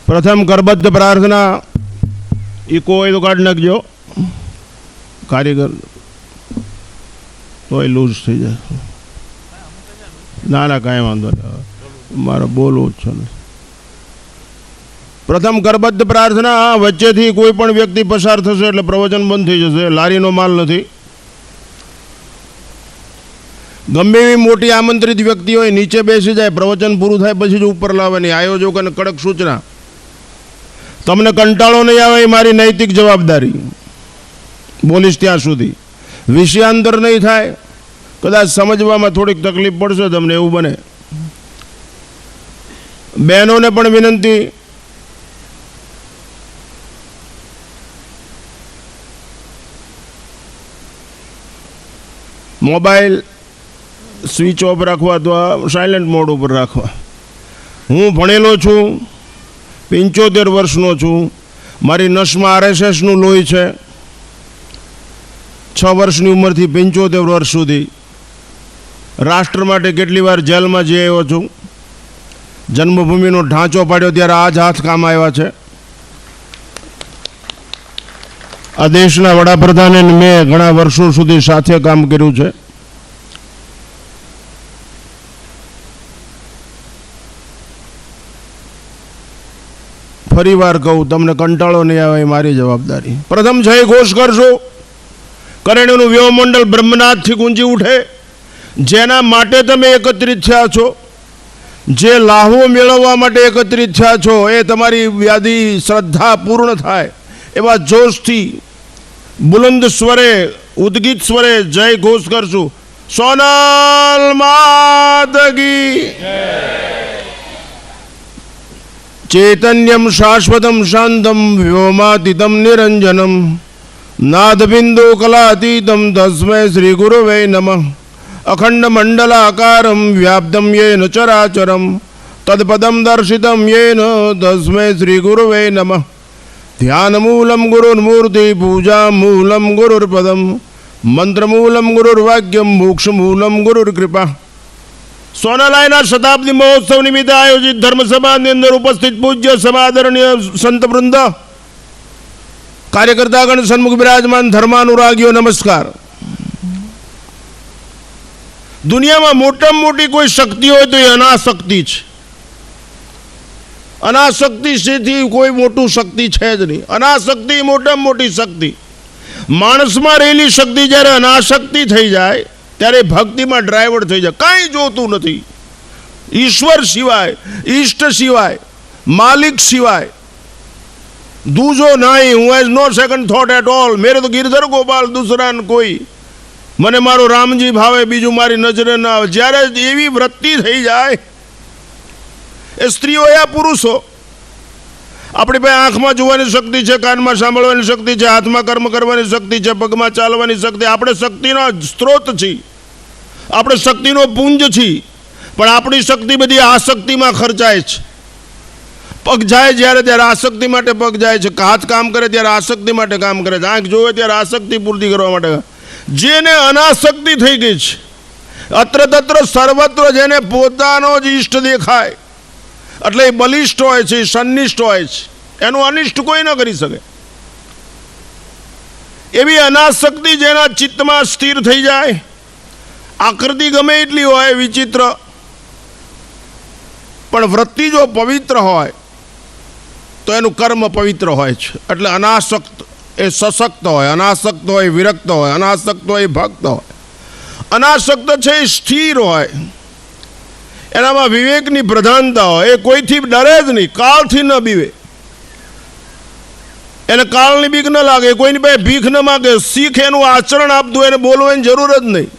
પ્રથમ કરબદ્ધ પ્રાર્થના ઇકો હોય તો કાઢી નાખજો, કારીગર તો એ લૂઝ થઈ જાય. ના ના કાંઈ વાંધો નહીં, મારે બોલવું જ છે ને. પ્રથમ કરબદ્ધ પ્રાર્થના. વચ્ચેથી કોઈ પણ વ્યક્તિ પસાર થશે એટલે પ્રવચન બંધ થઈ જશે. લારીનો માલ નથી. ગમે એવી મોટી આમંત્રિત વ્યક્તિ હોય નીચે બેસી જાય, પ્રવચન પૂરું થાય પછી જ ઉપર લાવવાની આયોજકોને કડક સૂચના. તમને કંટાળો નહીં આવે એ મારી નૈતિક જવાબદારી. બોલીશ ત્યાં સુધી વિષયાંતર નહીં થાય. કદાચ સમજવામાં થોડીક તકલીફ પડશે તમને, એવું બને. બહેનોને પણ વિનંતી, મોબાઈલ સ્વિચ ઓફ રાખવા અથવા સાયલેન્ટ મોડ ઉપર રાખવા. હું ભણેલો છું, 75 વર્ષનો છું. મારી નસમાં RSSનું લોહી છે. 6 વર્ષની ઉંમરથી 75 વર્ષ સુધી રાષ્ટ્ર માટે કેટલી વાર જેલમાં જઈ આવ્યો છું. જન્મભૂમિનો ઢાંચો પાડ્યો ત્યારે આ જ હાથ કામ આવ્યા છે. આ દેશના વડાપ્રધાને મેં ઘણા વર્ષો સુધી સાથે કામ કર્યું છે. ફરી વાર કહું, તમને કંટાળો નહીં આવે એ મારી જવાબદારી. પ્રથમ જય ઘોષ કરશો. કરેણનું વ્યવમંડળ બ્રહ્મનાથથી ગુંજી ઉઠે. જેના માટે તમે એકત્રિત થયા છો, જે લાહવો મેળવવા માટે એકત્રિત થયા છો, એ તમારી વ્યાધિ શ્રદ્ધા પૂર્ણ થાય એવા જોશથી બુલંદ સ્વરે, ઉદ્ગીત સ્વરે જય ઘોષ કરશું. સોનલ માતકી ચૈતન્યમ શાશ્વતમ શાંતમ વ્યોમાતીતમ નિરંજનમ નાદબિંદુ કલાતીતમ તસ્મૈ શ્રી ગુરુવે નમઃ. અખંડ મંડલાકારમ વ્યાપ્તમ યેન ચરાચરમ તદપદમ દર્શિતમ યેન તસ્મૈ શ્રી ગુરુવે નમઃ. ધ્યાનમૂલમ ગુરુર્મૂર્તિ પૂજામૂલમ ગુરુર્પદમ મંત્રમૂલમ ગુરુર્વાક્યમ મોક્ષમૂલમ ગુરુર્કૃપા. સોનાલાયના શતાબ્દી મહોત્સવ નિમિત્તે આયોજિત ધર્મસભાની અંદર ઉપસ્થિત પૂજ્ય સમાદરણીય સંતવૃંદ, કાર્યકર્તાગણ, સન્મુખ બિરાજમાન ધર્માનુરાગીઓ, નમસ્કાર. દુનિયામાં મોટામાં મોટી કોઈ શક્તિ હોય તો એ અનાશક્તિ છે. અનાશક્તિ સેથી કોઈ મોટું શક્તિ છે જ નહીં. અનાશક્તિ મોટામાં મોટી શક્તિ. માણસમાં રહેલી શક્તિ જ્યારે અનાશક્તિ થઈ જાય ત્યારે ભક્તિમાં ડ્રાઈવર થઈ જાય. કાંઈ જોતું નથી. ઈશ્વર સિવાય, ઈષ્ટ સિવાય, માલિક સિવાય દૂજો નહીં. હું has no second thought at all. મેરે તો ગિરધર ગોપાલ દુસરાન કોઈ. મને મારો રામજી ભાવે, બીજું મારી નજરે ના આવે. જ્યારે એવી વૃત્તિ થઈ જાય, એ સ્ત્રીઓ યા પુરુષો, આપણી પાસે આંખમાં જોવાની શક્તિ છે, કાનમાં સાંભળવાની શક્તિ છે, હાથમાં કર્મ કરવાની શક્તિ છે, પગમાં ચાલવાની શક્તિ. આપણે શક્તિનો સ્ત્રોત છીએ, આપણે શક્તિનો પુંજ છીએ, પણ આપણી શક્તિ બધી આસક્તિમાં ખર્ચાય છે. પગ જાય જ્યારે ત્યારે આસક્તિ માટે પગ જાય છે. હાથ કામ કરે ત્યારે આસક્તિ માટે કામ કરે છે. આંખ જોવે ત્યારે આસક્તિ પૂર્તિ કરવા માટે. જેને અનાસક્તિ થઈ ગઈ છે, અત્ર તત્ર સર્વત્ર જેને પોતાનો જ ઈષ્ટ દેખાય, એટલે એ બલિષ્ઠ હોય છે, સન્નિષ્ઠ હોય છે. એનું અનિષ્ટ કોઈ ન કરી શકે. એવી અનાસક્તિ જેના ચિત્તમાં સ્થિર થઈ જાય, આકૃતિ ગમે એટલી હોય વિચિત્ર, પણ વૃત્તિ જો પવિત્ર હોય તો એનું કર્મ પવિત્ર હોય છે. એટલે અનાસક્ત એ સશક્ત હોય, અનાસક્ત હોય વિરક્ત હોય, અનાસક્ત હોય ભક્ત હોય. અનાસક્ત છે એ સ્થિર હોય, એનામાં વિવેકની પ્રધાનતા હોય. એ કોઈથી ડરે જ નહીં, કાળથી ન બીવે. એને કાળની બીક ન લાગે, કોઈની પાસે ભીખ ન માગે. શીખ એનું આચરણ આપતું, એને બોલવાની જરૂર જ નહીં.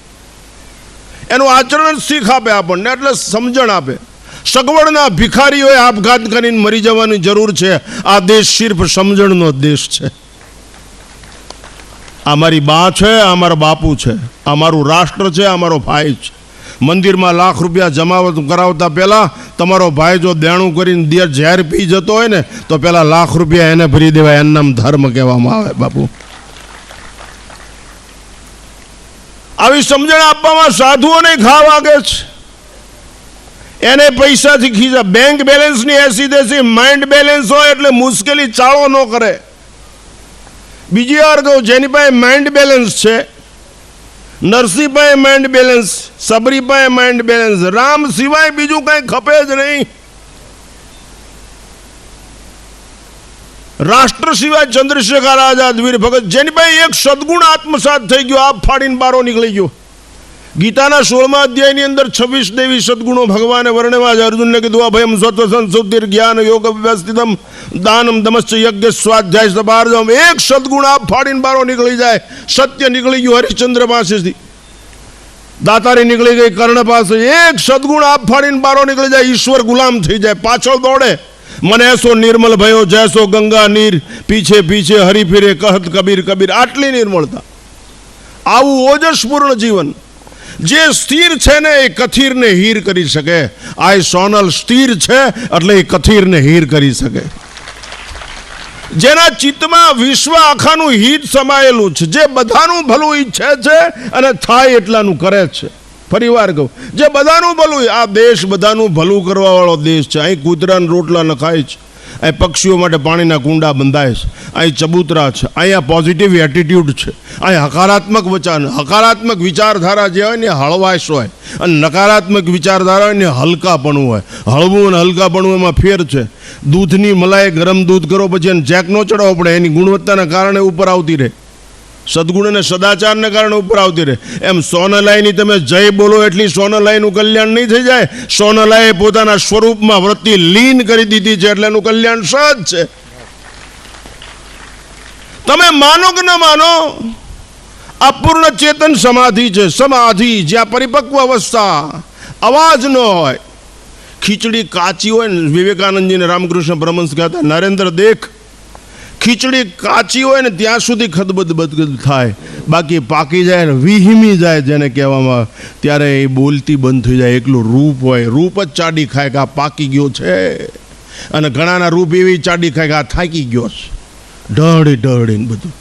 એનું આચરણ શીખ આપે આપણને, એટલે સમજણ આપે. સગવડના ભિખારીઓએ આપઘાત કરીને મરી જવાની જરૂર છે. આ દેશ સિર્ફ સમજણનો દેશ છે. આ મારી બા છે, આ મારા બાપુ છે, આ મારું રાષ્ટ્ર છે, આ મારો ભાઈ છે. મંદિરમાં લાખ રૂપિયા જમાવટ કરાવતા પહેલાં તમારો ભાઈ જો દેણું કરીને ઝેર પી જતો હોય ને તો પહેલાં લાખ રૂપિયા એને ભરી દેવાય. એનું નામ ધર્મ કહેવામાં આવે. બાપુ, આવી સમજણ આપવામાં સાધુઓને ઘા વાગે છે. એને પૈસાથી ખીચા. બેંક બેલેન્સની એસી દેસી માઇન્ડ બેલેન્સ હોય એટલે મુશ્કેલી ચાળો ન કરે. બીજી વાર કહું, જેની પાસે માઇન્ડ બેલેન્સ છે, નરસિંહ પાસે માઇન્ડ બેલેન્સ, સબરી પાસે માઇન્ડ બેલેન્સ, રામ સિવાય બીજું કઈ ખપે જ નહીં. રાષ્ટ્ર સિવાય ચંદ્રશેખર આઝાદ, વીર ભગત, જેની પાસે એક સદગુણ આત્મસાત થઈ ગયો, આપ ફાડીને બારો નીકળી ગયો. ગીતાના 16મા અધ્યાયની અંદર 26 દેવી સદગુણો ભગવાને વર્ણવ્યા છે. અર્જુનને કીધું અભયમ સત્વ સંસુદ્ધિર જ્ઞાન યોગ વ્યવસ્થિતમ દાનમ દમશ્ચ યજ્ઞ સ્વાધ્યાય સબાર્જમ. એક સદગુણ આપ ફાડીને બારો નીકળી જાય. સત્ય નીકળી ગયું હરિશ્ચંદ્ર પાસેથી, દાતારી નીકળી ગઈ કર્ણ પાસે. એક સદગુણ આપ ફાડીને બારો નીકળી જાય, ઈશ્વર ગુલામ થઈ જાય, પાછળ દોડે. મને એસો નિર્મલ ભયો જૈસો ગંગા નીર, પીછે પીછે હરી ફિરે કહત કબીર કબીર. આટલી નિર્મળતા, આવું ઓજસપૂર્ણ જીવન. જે સ્થિર છે ને એ કથિરને હીર કરી શકે. આ સોનલ સ્થિર છે એટલે એ કથિરને હીર કરી શકે. જેના ચિત્તમાં વિશ્વ આખાનું હિત સમાયેલું છે, જે બધાનું ભલું ઈચ્છે છે અને થાય એટલાનું કરે છે. ફરી વાર કહું, જે બધાનું ભલું, આ દેશ બધાનું ભલું કરવા વાળો દેશ છે. અહીં કૂતરાના રોટલા નખાય છે, અહીં પક્ષીઓ માટે પાણીના કુંડા બંધાય છે, અહીં ચબૂતરા છે, અહીંયા પોઝિટિવ એટીટ્યુડ છે, અહીં હકારાત્મક હકારાત્મક વિચારધારા જે હોય ને હળવાશ હોય, અને નકારાત્મક વિચારધારા હોય ને હલકાપણું હોય. હળવું અને હલકાપણું એમાં ફેર છે. દૂધની મલાઈ ગરમ દૂધ કરો પછી એને જેક નો ચડાવવો પડે, એની ગુણવત્તાના કારણે ઉપર આવતી રહે. સદગુણ અને સદાચારને કારણે ઉપર આવતી રહે. એમ સોનલાઈની તમે જય બોલો એટલી સોનલાઈનું કલ્યાણ નહીં થઈ જાય. સોનલાઈએ પોતાના સ્વરૂપમાં વૃત્તિ લીન કરી દીધી છે એટલે એનું કલ્યાણ સહજ છે. તમે માનો કે ન માનો, અપૂર્ણ ચેતન સમાધિ છે. સમાધિ જ્યાં પરિપક્વ અવસ્થા, અવાજ ન હોય, ખીચડી કાચી હોય ને, વિવેકાનંદજીને રામકૃષ્ણ પરમહંસ કહેતા, નરેન્દ્ર દેખ, ખીચડી કાચી હોય ને ત્યાં સુધી ખદબદ થાય, બાકી પાકી જાય ને વિહીમી જાય જેને કહેવામાં, ત્યારે એ બોલતી બંધ થઈ જાય. એકલું રૂપ હોય, રૂપ જ ચાડી ખાય કે આ પાકી ગયો છે, અને ઘણાના રૂપ એવી ચાડી ખાય કે આ થાકી ગયો છે, ઢળીને બધું.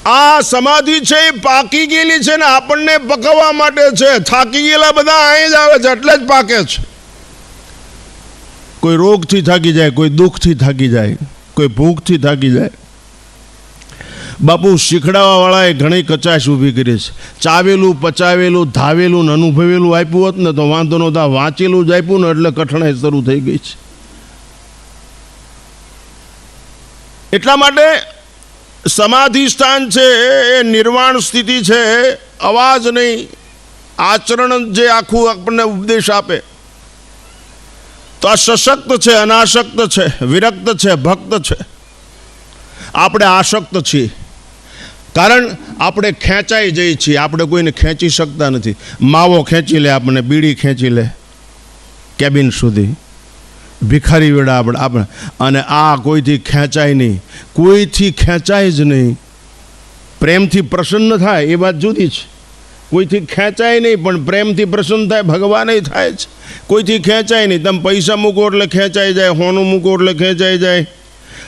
આ સમાધિ છે એ પાકી ગયેલી છે ને આપણને પકવવા માટે છે. થાકી ગયેલા બધા અહીં જ આવે છે એટલે જ પાકે છે. કોઈ રોગથી થાકી જાય, કોઈ દુઃખથી થાકી જાય, કોઈ ભૂખથી થાકી જાય. બાપુ શીખડાવા વાળાએ ઘણી કચાશ ઊભી કરી છે. ચાવેલું, પચાવેલું, ધાવેલું, અનુભવેલું આપ્યું હોત ને તો વાંધો નહોતા. વાંચેલું જ આપ્યું ને એટલે કઠણાઈ શરૂ થઈ ગઈ છે. એટલા માટે સમાધિ સ્થાન છે એ નિર્વાણ સ્થિતિ છે. અવાજ નહીં, આચરણ જે આખું આપણને ઉપદેશ આપે. તો આ સશક્ત છે, અનાસક્ત છે, વિરક્ત છે, ભક્ત છે. આપણે આસક્ત છીએ, કારણ આપણે ખેંચાઈ જઈએ છીએ. આપણે કોઈને ખેંચી શકતા નથી. માવો ખેંચી લે આપણને, બીડી ખેંચી લે કેબિન સુધી, ભિખારી વેળા આપણે. અને આ કોઈથી ખેંચાય નહીં, કોઈથી ખેંચાય જ નહીં. પ્રેમથી પ્રસન્ન થાય એ વાત જુદી છે. કોઈથી ખેંચાય નહીં પણ પ્રેમથી પ્રસન્ન થાય, ભગવાન થાય છે. કોઈથી ખેંચાય નહીં. તમે પૈસા મૂકો એટલે ખેંચાઈ જાય, હોનું મૂકો એટલે ખેંચાઈ જાય.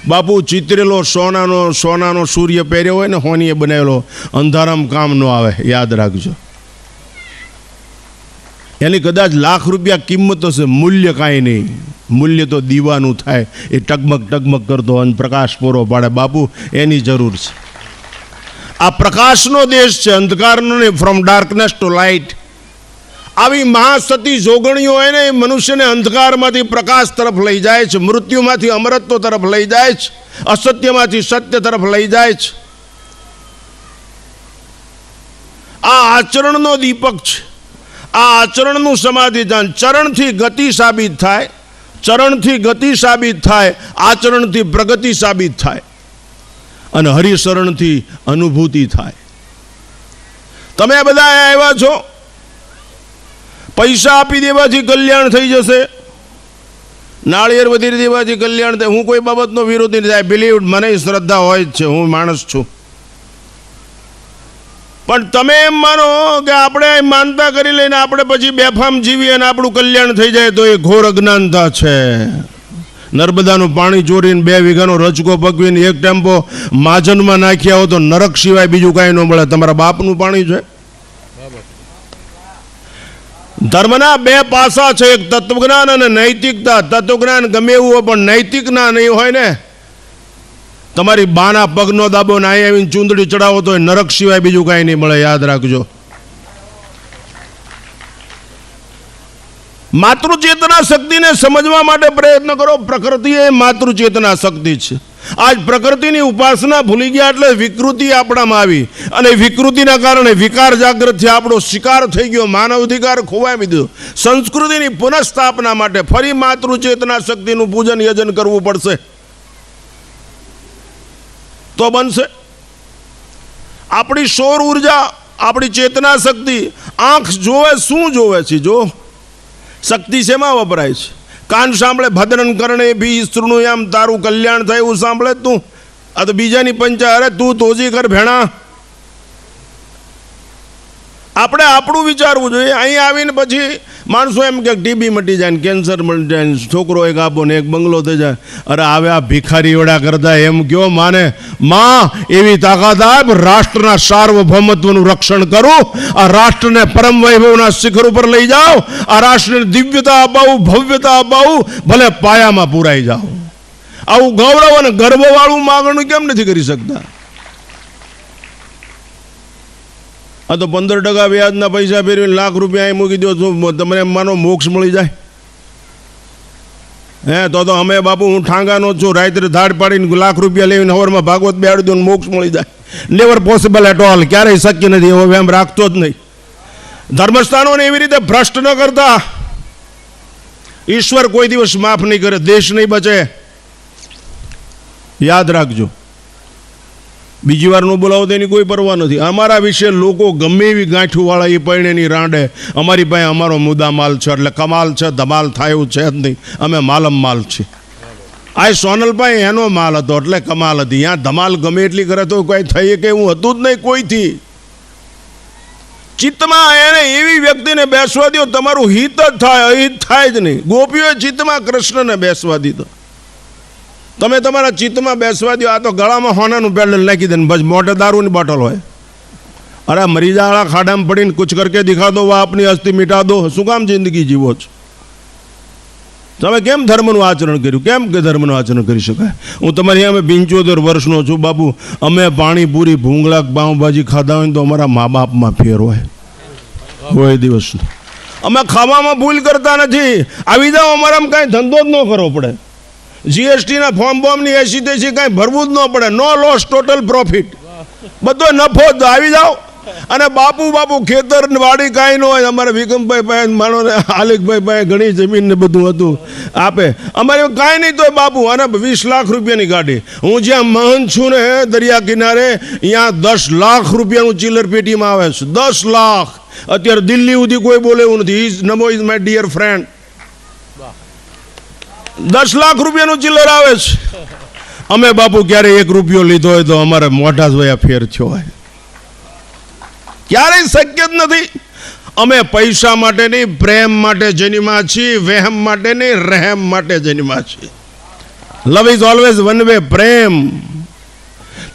બાપુ ચિતરેલો સોનાનો સૂર્ય પહેર્યો હોય ને, હોનીએ બનાવેલો, અંધારામાં કામ ન આવે, યાદ રાખજો. એની કદાચ લાખ રૂપિયા કિંમત હશે, મૂલ્ય કાંઈ નહીં. મૂલ્ય તો દીવાનું થાય, એ ટગમગ કરતો અને પ્રકાશ પૂરો પાડે. બાપુ એની જરૂર છે. આ પ્રકાશનો દેશ છે, અંધકારનો નહીં. From darkness to light. આવી મહાસતી જોગણીઓ હોય ને, એ મનુષ્યને અંધકારમાંથી પ્રકાશ તરફ લઈ જાય છે, મૃત્યુમાંથી અમરત્વ તરફ લઈ જાય છે, અસત્યમાંથી સત્ય તરફ લઈ જાય છે. આ આચરણનો દીપક છે. આ આચરણનું સમાધિધાન. ચરણથી ગતિ સાબિત થાય, ચરણથી ગતિ સાબિત થાય, આચરણથી પ્રગતિ સાબિત થાય, અને હરિશરણથી અનુભૂતિ થાય. તમે બધા આવ્યા છો, પૈસા આપી દેવાથી કલ્યાણ થઈ જશે, નાળિયેર વધારી દેવાથી કલ્યાણ થાય. હું કોઈ બાબતનો વિરોધી નથી. આઈ બિલીવ, મને શ્રદ્ધા હોય જ છે, હું માણસ છું. પણ તમે એમ માનો કે આપણે માનતા કરી લઈને આપણે પછી બેફામ જીવીએ અને આપણું કલ્યાણ થઈ જાય, તો એ ઘોર અજ્ઞાનતા છે. નર્મદાનું પાણી ચોરીને 2 વીઘાનો રચકો પકવીને એક ટેમ્પો માજનમાં નાખ્યા હો તો નરક સિવાય બીજું કાંઈ ન મળે. તમારા બાપનું પાણી છે. ધર્મના બે પાસા છે, એક તત્વજ્ઞાન અને નૈતિકતા. તત્વજ્ઞાન ગમે એવું હોય પણ નૈતિક ના નહીં હોય ને, તમારી બાના પગનો દાબો ને અહીં આવીને ચૂંદડી ચડાવો તો નરક સિવાય બીજું કાંઈ નહીં મળે, યાદ રાખજો. માતૃચેતના શક્તિને સમજવા માટે પ્રયત્ન કરો. પ્રકૃતિ એ માતૃચેતના શક્તિ છે. આજ પ્રકૃતિની ઉપાસના ભૂલી ગયા એટલે વિકૃતિ આપણામાં આવી, અને વિકૃતિના કારણે વિકાર જાગૃત છે, આપણો શિકાર થઈ ગયો, માનવ અધિકાર ખોવાઈ દીધો. સંસ્કૃતિની પુનઃસ્થાપના માટે ફરી માતૃચેતના શક્તિનું પૂજન યજન કરવું પડશે, તો બનશે. આપણી સૌર ઉર્જા, આપણી ચેતના શક્તિ, આંખ જોવે શું જોવે છે, જો શક્તિ શેમાં વપરાય છે? કાન સાંભળે ભદ્રન કરણે ભી સ્તૃણુયામ, તારું કલ્યાણ થાય એવું સાંભળે તું? આ તો બીજાની પંચા. અરે તું તોજી કર ભેણા. આપણે આપણું વિચારવું જોઈએ. અહીં આવીને પછી માણસો એમ કે ટીબી મટી જાય ને કેન્સર મટી જાય ને છોકરો એક આપો ને એક બંગલો થઈ જાય. અરે આવે આ ભિખારી વડા કરતા એમ કયો માને, માં એવી તાકાત આપ, રાષ્ટ્રના સાર્વભૌમત્વનું રક્ષણ કરું, આ રાષ્ટ્રને પરમ વૈભવના શિખર ઉપર લઈ જાઓ, આ રાષ્ટ્રને દિવ્યતા અપાવું, ભવ્યતા અપાવું, ભલે પાયામાં પુરાઈ જાઓ. આવું ગૌરવ અને ગર્વવાળું માગણું કેમ નથી કરી શકતા? આ તો 15% વ્યાજના પૈસા ફેરવીને લાખ રૂપિયા અહીં મૂકી દો, તમને માનો મોક્ષ મળી જાય? હે તો અમે બાપુ, હું ઠાંગાનો છું, રાત્રે ધાડ પાડીને લાખ રૂપિયા લઈને હવારમાં ભાગવત બેહાડી દો, મોક્ષ મળી જાય. નેવર પોસિબલ એટ ઓલ, ક્યારેય શક્ય નથી. એવો એમ રાખતો જ નહીં. ધર્મસ્થાનોને એવી રીતે ભ્રષ્ટ ન કરતા. ઈશ્વર કોઈ દિવસ માફ નહીં કરે, દેશ નહીં બચે, યાદ રાખજો. બીજી વાર ન બોલાવો તો એની કોઈ પરવા નથી. અમારા વિશે લોકો ગમે એવી ગાંઠુવાળા એ પૈણેની રાંડે, અમારી પાસે અમારો મુદ્દા માલ છે, એટલે કમાલ છે, ધમાલ થાય એવું છે જ નહીં. અમે માલમ માલ છીએ. આ સોનલ પાસે એનો માલ હતો એટલે કમાલ હતી. ત્યાં ધમાલ ગમે એટલી કરે તો કોઈ થઈ કે એવું હતું જ નહીં કોઈથી. ચિત્તમાં એને એવી વ્યક્તિને બેસવા દો, તમારું હિત જ થાય, અહિત થાય જ નહીં. ગોપીઓએ ચિત્તમાં કૃષ્ણને બેસવા દીધો. તમે તમારા ચિત્તમાં બેસવા દો. આ તો ગળામાં હોનાનું પેડલ નાખી દે ને બસ મોટે દારૂની બોટલ હોય. અરે મરીજાવાળા ખાડામાં પડીને કુછ કરકે દિખા દો, વા આપની અસ્તી મિટા દો. શું કામ જિંદગી જીવો છો? તમે કેમ ધર્મનું આચરણ કર્યું? કેમ કે ધર્મનું આચરણ કરી શકાય? હું તમારી અમે 75 વર્ષનો છું બાપુ. અમે પાણીપુરી, ભૂંગળા, પાઉંભાજી ખાધા હોય તો અમારા મા બાપમાં ફેર હોય, કોઈ દિવસ નહીં. અમે ખાવામાં ભૂલ કરતા નથી. આવી જાઓ, અમારામાં કાંઈ ધંધો જ ન કરવો પડે. જીએસટીના ફોર્મ બોર્મની 80 કાંઈ ભરવું જ ન પડે. નો લોસ, ટોટલ પ્રોફિટ, બધો નફો જ. આવી જાઓ. અને બાપુ ખેતર વાડી કાંઈ ન હોય. અમારે વિક્રમભાઈ પાસે, માનો ને આલિકભાઈ પાસે ઘણી જમીન ને બધું હતું, આપે. અમારે કાંઈ નહીં તો બાપુ, અને 20 લાખ રૂપિયાની ગાડી. હું જ્યાં મહંત છું ને દરિયા કિનારે, અહીંયા 10 લાખ રૂપિયાનું ચિલ્લર પેટીમાં આવે છે. 10 લાખ. અત્યારે દિલ્હી સુધી કોઈ બોલે એવું નથી. Is Namo is my dear friend. 10 lakh રૂપિયાનું ચિલ્લર આવે છે. અમે બાપુ ક્યારે 1 રૂપિયો લીધો હોય તો અમારે મોઢા જોયા ફેર થયો હોય? ક્યારેય શક્ય જ નથી. અમે પૈસા માટે નહીં, પ્રેમ માટે જન્મા છીએ. વહેમ માટે નહીં, રહેમ માટે જન્મા છીએ. Love is always one way. પ્રેમ.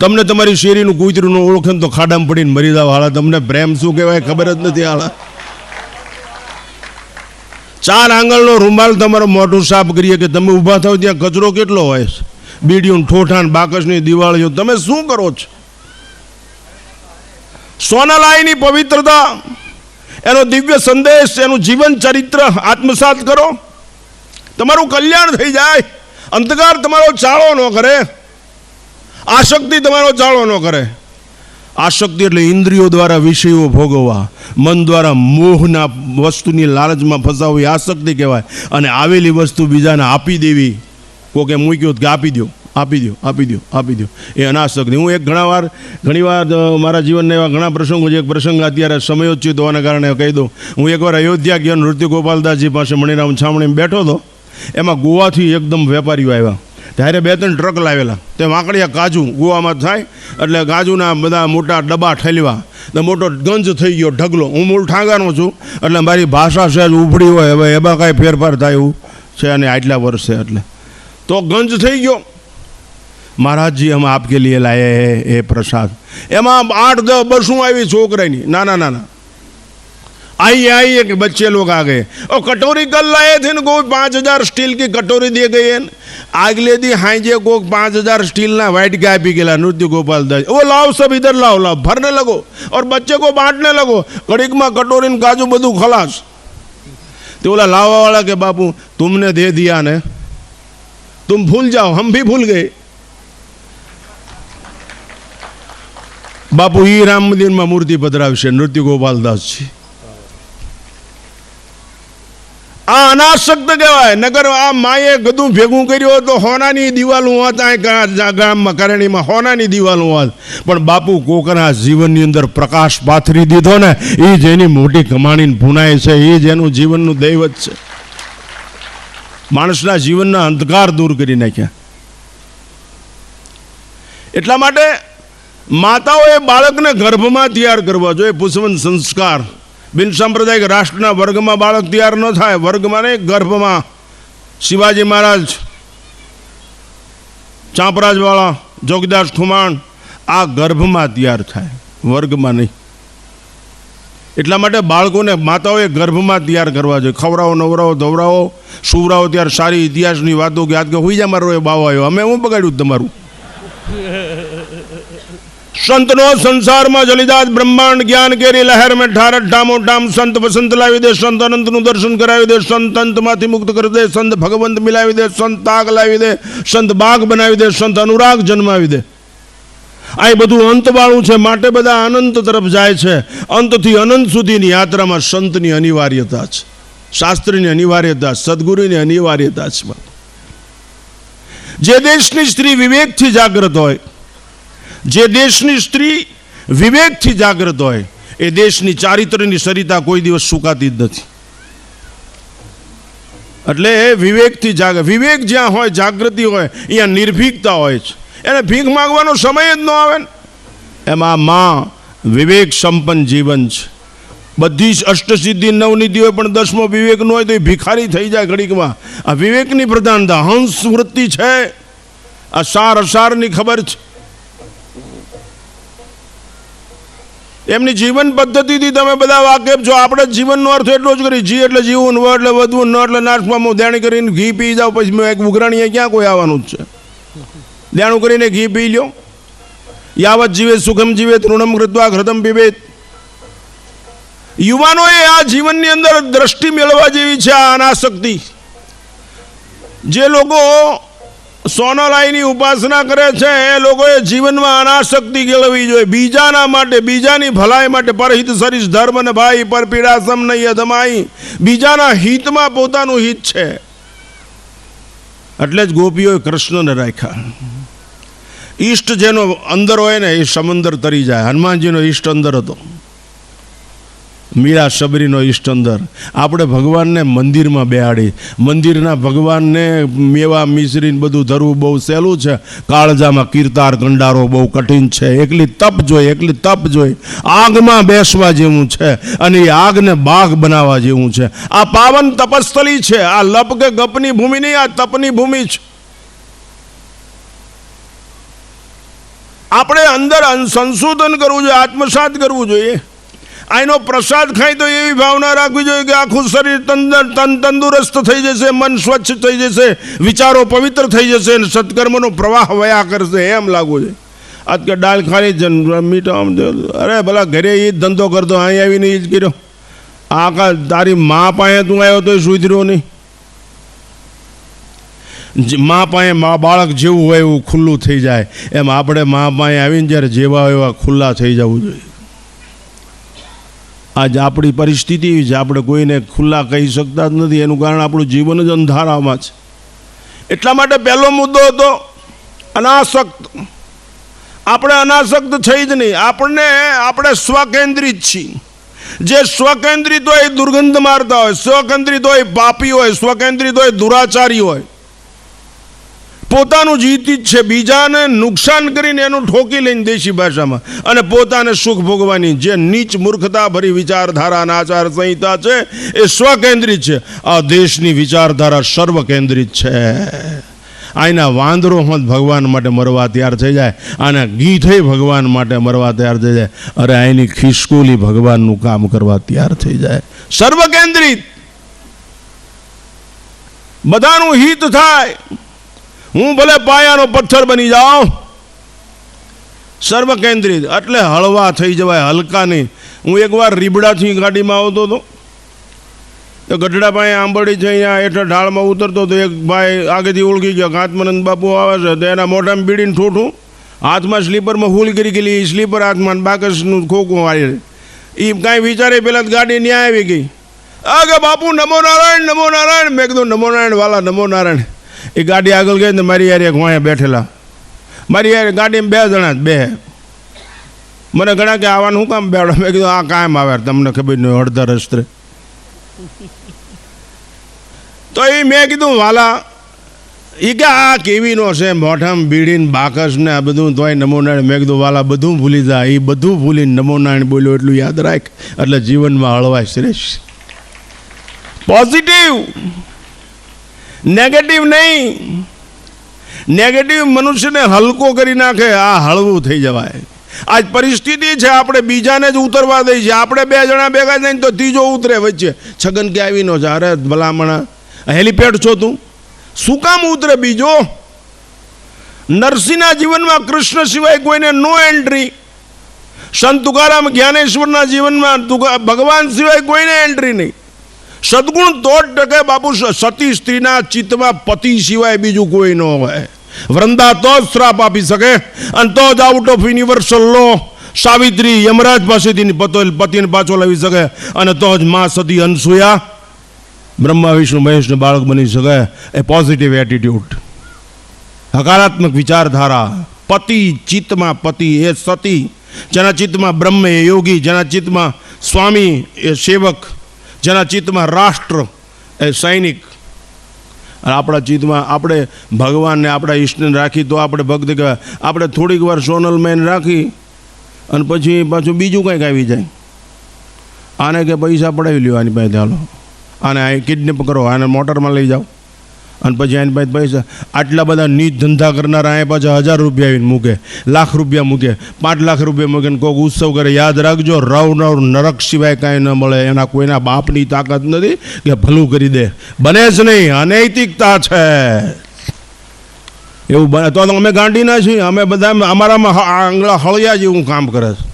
તમને તમારી શેરીનું કૂતરું ઓળખે તો ખાડામાં પડીને મરી જાવ હાલા. તમને પ્રેમ શું કહેવાય ખબર જ નથી હાલા. 4 આંગળનો રૂમાલ તમારો મોઢું સાફ કરીએ કે તમે ઊભા થાવ ત્યાં કચરો કેટલો હોય છે? બીડીયું, ઠોઠાણ, બાકસની દિવાળીઓ. તમે શું કરો છો? સોનાલાઈની પવિત્રતા, એનો દિવ્ય સંદેશ, એનું જીવન ચરિત્ર આત્મસાત કરો, તમારું કલ્યાણ થઈ જાય. અંધકાર તમારો ચાળો ન કરે, આસક્તિ તમારો ચાળો ન કરે. આસક્તિ એટલે ઇન્દ્રિયો દ્વારા વિષયો ભોગવવા, મન દ્વારા મોહના વસ્તુની લાલચમાં ફસાવવી આસક્તિ કહેવાય. અને આવેલી વસ્તુ બીજાને આપી દેવી, કોકે મૂક્યો કે આપી દો, આપી દો, આપી દો, આપી દો, એ અનાસક્તિ. હું એક ઘણીવાર મારા જીવનના એવા ઘણા પ્રસંગો છે. એક પ્રસંગ અત્યારે સમયોચિત હોવાના કારણે કહી દઉં. હું એકવાર અયોધ્યા ગયો, નૃત્ય ગોપાલદાસજી પાસે મણિરામ છામણીમાં બેઠો હતો. એમાં ગોવાથી એકદમ વેપારીઓ આવ્યા. ત્યારે 2-3 ટ્રક લાવેલા. તે વાંકડિયા કાજુ ગોવામાં થાય એટલે કાજુના બધા મોટા ડબ્બા ઠેલવા. તો મોટો ગંજ થઈ ગયો, ઢગલો. હું મૂળ ઠાંગાનો છું એટલે મારી ભાષા સહેજ ઉભળી હોય. હવે એમાં કાંઈ ફેરફાર થાય એવું છે અને આટલા વર્ષે એટલે તો ગંજ થઈ ગયો. મહારાજજી હમ આપકે લીએ લાયે હે એ પ્રસાદ. એમાં 8-10 બસું આવી છોકરાની, નાના. आइए कि बच्चे लोग आ गए और कटोरी कल लाए थे ना, कोई 5,000 स्टील की कटोरी दे गई है। आगले दी हाईजे को 5,000 स्टील ना वाइट गाय पी गेला नृत्य गोपाल दास, वो लाओ सब इधर लाओ भरने लगो और बच्चे को बांटने लगो। कड़ीक में कटोरी ने काजू बधु खलास। तो बोला लावा वाला के बापू तुमने दे दिया ने, तुम भूल जाओ, हम भी भूल गए। बापू ई राम मंदिर में मूर्ति पधरावशे नृत्य गोपाल दास जी। आ अनासक्त कहेवाय। नगर आ माए गदू भेगू कर्यो तो होनानी दीवालों होत, आ गाममां करણીમાં હોનાની દીવાલો હોત, પણ બાપુ કોકના જીવનની અંદર પ્રકાશ પાથરી દીધો ને, એ જેની મોટી કમાણીની ભૂનાય છે, એ જેનું જીવનનું દૈવત છે। માણસના જીવનના અંધકાર દૂર કરી નાખ્યા। એટલા માટે માતાઓએ બાળકને ગર્ભમાં તૈયાર કરવા જોઈએ। પુષ્પન સંસ્કાર બિન સાંપ્રદાયિક રાષ્ટ્રના વર્ગમાં બાળક તૈયાર ન થાય, વર્ગમાં નહીં, ગર્ભમાં। શિવાજી મહારાજ, ચાંપરાજવાળા, જોગીદાસ ખુમાણ આ ગર્ભમાં તૈયાર થાય, વર્ગમાં નહીં। એટલા માટે બાળકોને માતાઓએ ગર્ભમાં તૈયાર કરવા જોઈએ। ખવડાવો, નવરાવો, ધવરાવો, સુવરાવો, ત્યારે સારી ઇતિહાસની વાતો યાદ કે હોઈ જા મારો એ બાવો આવ્યો, અમે હું બગાડ્યું તમારું। संतनो संसार में जलिदास ब्रह्मांड ज्ञान केरी लहर में ठारठ ठामो ठाम संत वसंत लावी दे, संत अनंत नु दर्शन करावी दे, संत अंत माथी मुक्त कर दे, संत भगवंत मिलावी दे, संत ताग लावी दे, संत बाग बनावी दे, संत अनुराग जन्मावी दे। आ बधु अंत वाळुं छे, माटे बधा अनंत तरफ जाय छे। अंत थी अनंत सुधीनी यात्रामां संतनी अनिवार्यता छे, शास्त्रीनी अनिवार्यता, सद्गुरुनी अनिवार्यता छे। जे देशनी स्त्री विवेकथी जागृत होय, जे देशनी स्त्री विवेकथी जागृत होय, ए देशनी चारित्र्यनी सरिता कोई दिवस सुकाती ज नथी। એટલે વિવેકથી વિવેક જ્યાં હોય, જાગૃતિ હોય, અહીંયા નિર્ભીકતા હોય છે। એને ભીખ માંગવાનો સમય જ ન આવે ને। એમાં માં વિવેક સંપન્ન જીવન છે। બધી જ અષ્ટસિદ્ધિ નવનિધિ હોય પણ 10મો વિવેક ન હોય તો એ ભિખારી થઈ જાય ઘડીકમાં। આ વિવેકની પ્રધાનતા, હંસ વૃત્તિ છે, આ સાર અસારની ખબર છે। એમની જીવન પદ્ધતિથી તમે બધા વાકેફ છો। આપણે જીવનનો અર્થ એટલો જ કરી, જી એટલે જીવવું, વ એટલે વધવું, ન એટલે નાશમાં દેણી કરીને ઘી પી જાઓ, પછી એક ઉઘરાણીએ ક્યાં કોઈ આવવાનું જ છે। દેણું કરીને ઘી પી લ્યો। યાવત જીવે સુખમ જીવે તૃણમ કૃત્વા ઘૃતમ પીબેત। યુવાનોએ આ જીવનની અંદર દ્રષ્ટિ મેળવવા જેવી છે। આ અનાસક્તિ, જે લોકો સોનાલાઈની ઉપાસના કરે છે એ લોકોએ જીવનમાં અનાસક્તિ કેળવવી જોઈએ। બીજાના માટે, બીજાની ભલાઈ માટે, પરહિત સરીશ ધર્મ ને ભાઈ, પર પીડા સમ નહીં અધમાઈ। બીજાના હિતમાં પોતાનું હિત છે। એટલે જ ગોપીઓએ કૃષ્ણને રાખ્યા। ઈષ્ટ જેનો અંદર હોય ને એ સમંદર તરી જાય। હનુમાનજીનો ઈષ્ટ અંદર હતો, મીરા શબરીનો ઈષ્ટ અંદર। આપણે ભગવાનને મંદિરમાં બેહાડી, મંદિરના ભગવાનને મેવા મિશ્રીને બધું ધરવું બહુ સહેલું છે। કાળજામાં કીર્તાર કંડારો બહુ કઠિન છે। એકલી તપ જોઈ, એકલી તપ જોઈ, આગમાં બેસવા જેવું છે અને એ આગને બાગ બનાવવા જેવું છે। આ પાવન તપસ્થલી છે। આ લપ કે ગપની ભૂમિ નહીં, આ તપની ભૂમિ છે। આપણે અંદર સંશોધન કરવું જોઈએ, આત્મસાત કરવું જોઈએ। આનો પ્રસાદ ખાઈ તો એવી ભાવના રાખવી જોઈએ કે આખું શરીર તંદુરસ્ત થઈ જશે, મન સ્વચ્છ થઈ જશે, વિચારો પવિત્ર થઈ જશે અને સત્કર્મનો પ્રવાહ વયા કરશે, એમ લાગવું જોઈએ। આજ કે દાળ ખાલી મીઠો, અરે ભલા ઘરે એ જ ધંધો કરતો, અહીં આવીને એ જ કર્યો। આ તારી મા પાસે તું આવ્યો તો સુધર્યો નહીં। મા પાસે બાળક જેવું હોય એવું ખુલ્લું થઈ જાય, એમ આપણે મા પાસે આવીને જ્યારે જેવા હોય એવા ખુલ્લા થઈ જવું જોઈએ। આજ આપણી પરિસ્થિતિ એવી છે, આપણે કોઈને ખુલ્લા કહી શકતા જ નથી। એનું કારણ આપણું જીવન જ અંધારામાં છે। એટલા માટે પહેલો મુદ્દો હતો અનાસક્ત। આપણે અનાસક્ત થઈ જ નહીં, આપણે સ્વકેન્દ્રિત છીએ। જે સ્વકેન્દ્રિત હોય એ દુર્ગંધ મારતા હોય, સ્વકેન્દ્રિત હોય પાપી હોય, સ્વકેન્દ્રિત હોય દુરાચારી હોય। પોતાનું જીતી જ છે, બીજાને નુકસાન કરીને એનું ઠોકી લઈને દેશી ભાષામાં, અને પોતાને સુખ ભોગવાની જે નીચ મૂર્ખતા ભરી વિચારધારાના આચાર સંહિતા છે એ સ્વકેન્દ્રિત છે। આ દેશની વિચારધારા સર્વકેન્દ્રિત છે। આના વાંદરો હોત ભગવાન માટે મરવા તૈયાર થઈ જાય, આના ગીધે ભગવાન માટે મરવા તૈયાર થઈ જાય, અરે આની ખિસકોલી ભગવાનનું કામ કરવા તૈયાર થઈ જાય. સર્વકેન્દ્રિત, બધાનું હિત થાય. હું ભલે પાયાનો પથ્થર બની જાઉં, સર્વકેન્દ્રિત એટલે હળવા થઈ જવાય, હલકા નહીં. હું એકવાર રીબડાથી ગાડીમાં આવતો હતો, તો ગઢડા પાસે આંબડી છે, અહીંયા હેઠળ ઢાળમાં ઉતરતો તો એક ભાઈ આગેથી ઓળખી ગયો, આત્માનંદ બાપુ આવે છે, તો એના મોઢામાં બીડીને ઠોઠું, હાથમાં સ્લીપરમાં ફૂલ કરી ગયેલી, સ્લીપર હાથમાં બાકસનું ખોખું વાળી, એ કાંઈ વિચારે પહેલાં ગાડી ન્યાય આવી ગઈ. કે બાપુ નમો નારાયણ, નમો નારાયણ. મેં કીધું નમો નારાયણ વાલા, નમો નારાયણ. એ ગાડી આગળ ગઈ ને મારી યાર એક વાંયા બેઠેલા, મારી યાર ગાડીમાં 2 જણા જ બે. મને ઘણા કે આવવાનું શું કામ બેઠો? મેં કીધું આ કાયમ આવે, તમને ખબર નહીં, અડધા રસ્તે. તો એ મેં કીધું વાલા, એ કે આ કેવીનો છે, મોઢામાં બીડીને બાકસ ને આ બધું, તોય નમો નારાયણ. મેં કીધું વાલા બધું ભૂલી જા, એ બધું ભૂલીને નમો નારાયણ બોલ્યો એટલું યાદ રાખ, એટલે જીવનમાં હળવાય શ્રેષ્ઠ. પોઝિટિવ, નેગેટિવ નહીં. નેગેટિવ મનુષ્યને હલકો કરી નાખે, આ હળવું થઈ જવાય. આજ પરિસ્થિતિ છે, આપણે બીજાને જ ઉતરવા દઈએ છીએ. આપણે 2 જણા ભેગા થઈને તો ત્રીજો ઉતરે વચ્ચે. છગન કે આવીનો છે, અરે ભલામણા હેલિપેડ છો તું, શું કામ ઉતરે બીજો? નરસિંહના જીવનમાં કૃષ્ણ સિવાય કોઈને નો એન્ટ્રી. સંત તુકારામ જ્ઞાનેશ્વરના જીવનમાં ભગવાન સિવાય કોઈને એન્ટ્રી નહીં. સદગુણ તો જ ટકે બાપુ. સતી સ્ત્રીના ચિત્તમાં પતિ સિવાય બીજું કોઈ ન હોય. વૃંદા તો જ શ્રાપ આપી શકે, અને તો જ આઉટ ઓફ યુનિવર્સલ લો સાવિત્રી યમરાજ પાસેથી પતિને પાછો લાવી શકે, અને તો જ મા સતી અનસુયા બ્રહ્મા વિષ્ણુ મહેશને બાળક બની શકે. એ પોઝિટિવ એટીટ્યુડ, હકારાત્મક વિચારધારા. પતિ ચિત્તમાં પતિ એ સતી, જેના ચિત્તમાં બ્રહ્મ એ યોગી, જેના ચિત્તમાં સ્વામી એ સેવક, જેના ચિત્તમાં રાષ્ટ્ર એ સૈનિક. અને આપણા ચિત્તમાં આપણે ભગવાનને આપણા ઈષ્ટને રાખી તો આપણે ભક્ત કહેવાય. આપણે થોડીક વાર સોનલ મેન રાખી અને પછી પાછું બીજું કંઈક આવી જાય. આને કે પૈસા પડાવી લ્યો આની પાસે, હાલો આને આ કિડનેપ કરો, આને મોટરમાં લઈ જાઓ, અને પછી આની પાસે પૈસા. આટલા બધા નીચ ધંધા કરનારા અહીંયા પાછા 1000 રૂપિયા આવીને મૂકે, લાખ રૂપિયા મૂકે, 5 લાખ રૂપિયા મૂકે, કોઈક ઉત્સવ કરે. યાદ રાખજો, રવ નરક સિવાય કાંઈ ન મળે. એના કોઈના બાપની તાકાત નથી કે ભલું કરી દે, બને જ નહીં. અનૈતિકતા છે એવું બને તો અમે ગાંડીના છીએ. અમે બધા અમારામાં આંગળા હળિયા જેવું કામ કરે છે.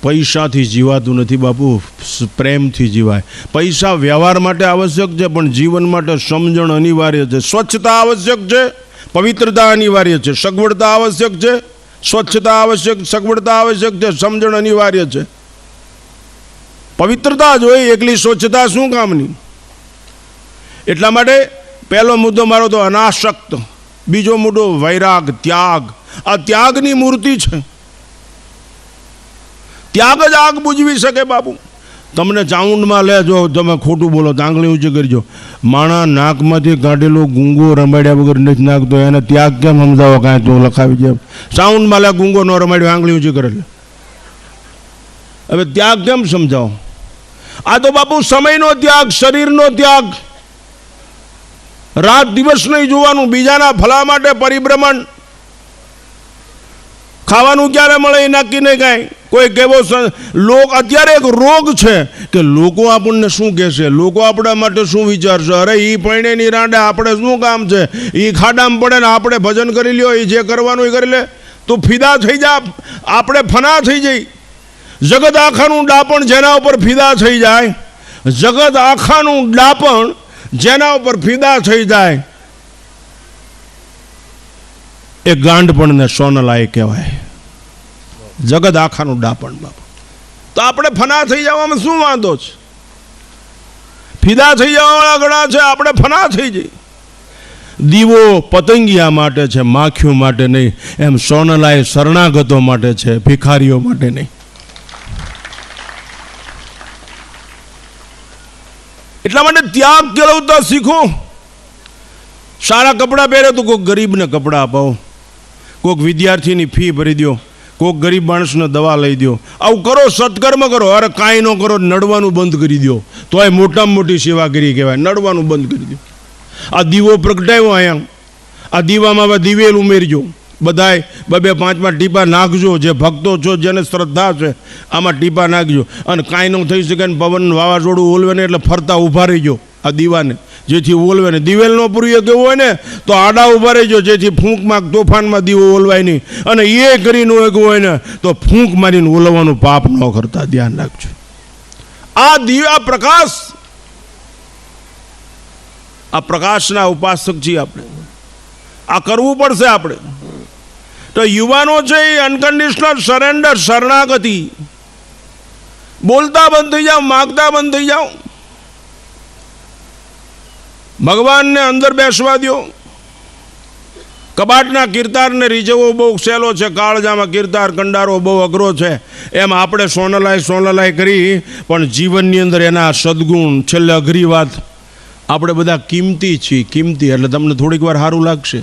પૈસાથી જીવાતું નથી બાપુ, પ્રેમથી જીવાય. પૈસા વ્યવહાર માટે આવશ્યક છે, પણ જીવન માટે સમજણ અનિવાર્ય છે. સ્વચ્છતા આવશ્યક છે, પવિત્રતા અનિવાર્ય છે. સગવડતા આવશ્યક છે, સ્વચ્છતા આવશ્યક, સગવડતા આવશ્યક છે, સમજણ અનિવાર્ય છે. પવિત્રતા જોઈએ, એકલી સ્વચ્છતા શું કામની? એટલા માટે પહેલો મુદ્દો મારો તો અનાસક્ત, બીજો મુદ્દો વૈરાગ, ત્યાગ. આ ત્યાગની મૂર્તિ છે. ત્યાગ જ આગ બુજવી શકે બાપુ. તમને ચાઉંડમાં લેજો, તમે ખોટું બોલો તો આંગળી ઊંચી કરજો. માણા નાકમાંથી કાઢેલો ગુંગો રમાડ્યા વગર નથી નાખતો, એને ત્યાગ કેમ સમજાવો? કાંઈ તો લખાવી જાય. સાઉન્ડમાં લે ગુંગો ન રમાડ્યો, આંગળી ઊંચી કરે. હવે ત્યાગ કેમ સમજાવો? આ તો બાપુ સમયનો ત્યાગ, શરીરનો ત્યાગ. રાત દિવસ નહીં જોવાનું, બીજાના ભલા માટે પરિભ્રમણ. ખાવાનું ક્યારે મળે એ નક્કી નહીં કાંઈ. કોઈ કેવો લોક અત્યારે એક રોગ છે કે લોકો આપણને શું કહેશે, લોકો આપણા માટે શું વિચારશે. અરે એ પૈણેની રાંડે આપણે શું કામ છે? એ ખાડામાં પડે ને આપણે ભજન કરી લ્યો, એ જે કરવાનું એ કરી લે, તો ફિદા થઈ જા. આપણે ફના થઈ જઈ. જગત આખાનું ડાપણ જેના ઉપર ફિદા થઈ જાય, જગત આખાનું ડાપણ જેના ઉપર ફિદા થઈ જાય, એ ગાંડપણને સોનલાય કહેવાય. જગત આખાનું ડાપણ બાપુ. તો આપણે ફના થઈ જવામાં શું વાંધો છે? ફિદા થઈ જવાવાળા ઘણા છે, આપણે ફના થઈ જઈએ. દીવો પતંગિયા માટે છે, માખીઓ માટે નહીં. એમ સોનલાય શરણાગતો માટે છે, ભિખારીઓ માટે નહીં. એટલા માટે ત્યાગ કેળવતા શીખો. સારા કપડાં પહેરે તો કોઈક ગરીબને કપડાં અપાવો, કોઈક વિદ્યાર્થીની ફી ભરી દો, કોઈક ગરીબ માણસને દવા લઈ દો. આવું કરો, સત્કર્મ કરો. અરે કાંઈ ન કરો, નડવાનું બંધ કરી દો, તો એ મોટામાં મોટી સેવા કરી કહેવાય. નડવાનું બંધ કરી દો. આ દીવો પ્રગટાવ્યો અહીંયા, આ દીવામાં હવે દિવેલ ઉમેરજો, બધાય બે પાંચમાં ટીપા નાખજો, જે ભક્તો છો જેને શ્રદ્ધા છે આમાં ટીપા નાખજો. અને કાંઈ ન થઈ શકે ને પવન વાવાઝોડું ઓલવે ને એટલે ફરતા ઊભા રહીજો આ દીવાને, જેથી ઓલવે ને. દિવેલ નો પૂરીએ કેવું હોય ને તો આડા ઊભા રહીજો, જેથી ફૂંકમાં તોફાનમાં દીવો ઓલવાય નહીં. અને એ કરીને કેવું હોય ને તો ફૂંક મારીને ઓલવાનું પાપ ન કરતા ધ્યાન રાખજો. આ દીવા પ્રકાશ, આ પ્રકાશના ઉપાસક છીએ આપણે, આ કરવું પડશે આપણે. તો યુવાનો છે એ અનકન્ડિશનલ સરેન્ડર, શરણાગતિ, બોલતા બંધ થઈ જાઓ, માગતા બંધ થઈ જાઓ, ભગવાનને અંદર બેસવા દો. કબાટના કીર્તારને રીઝવવો બહુ સહેલો છે, કાળજામાં કીર્તાર કંડારો બહુ અઘરો છે. એમ આપણે સોનલાય કરી, પણ જીવનની અંદર એના સદગુણ. છેલ્લે અઘરી વાત, આપણે બધા કિંમતી છીએ. કિંમતી એટલે તમને થોડીક વાર સારું લાગશે,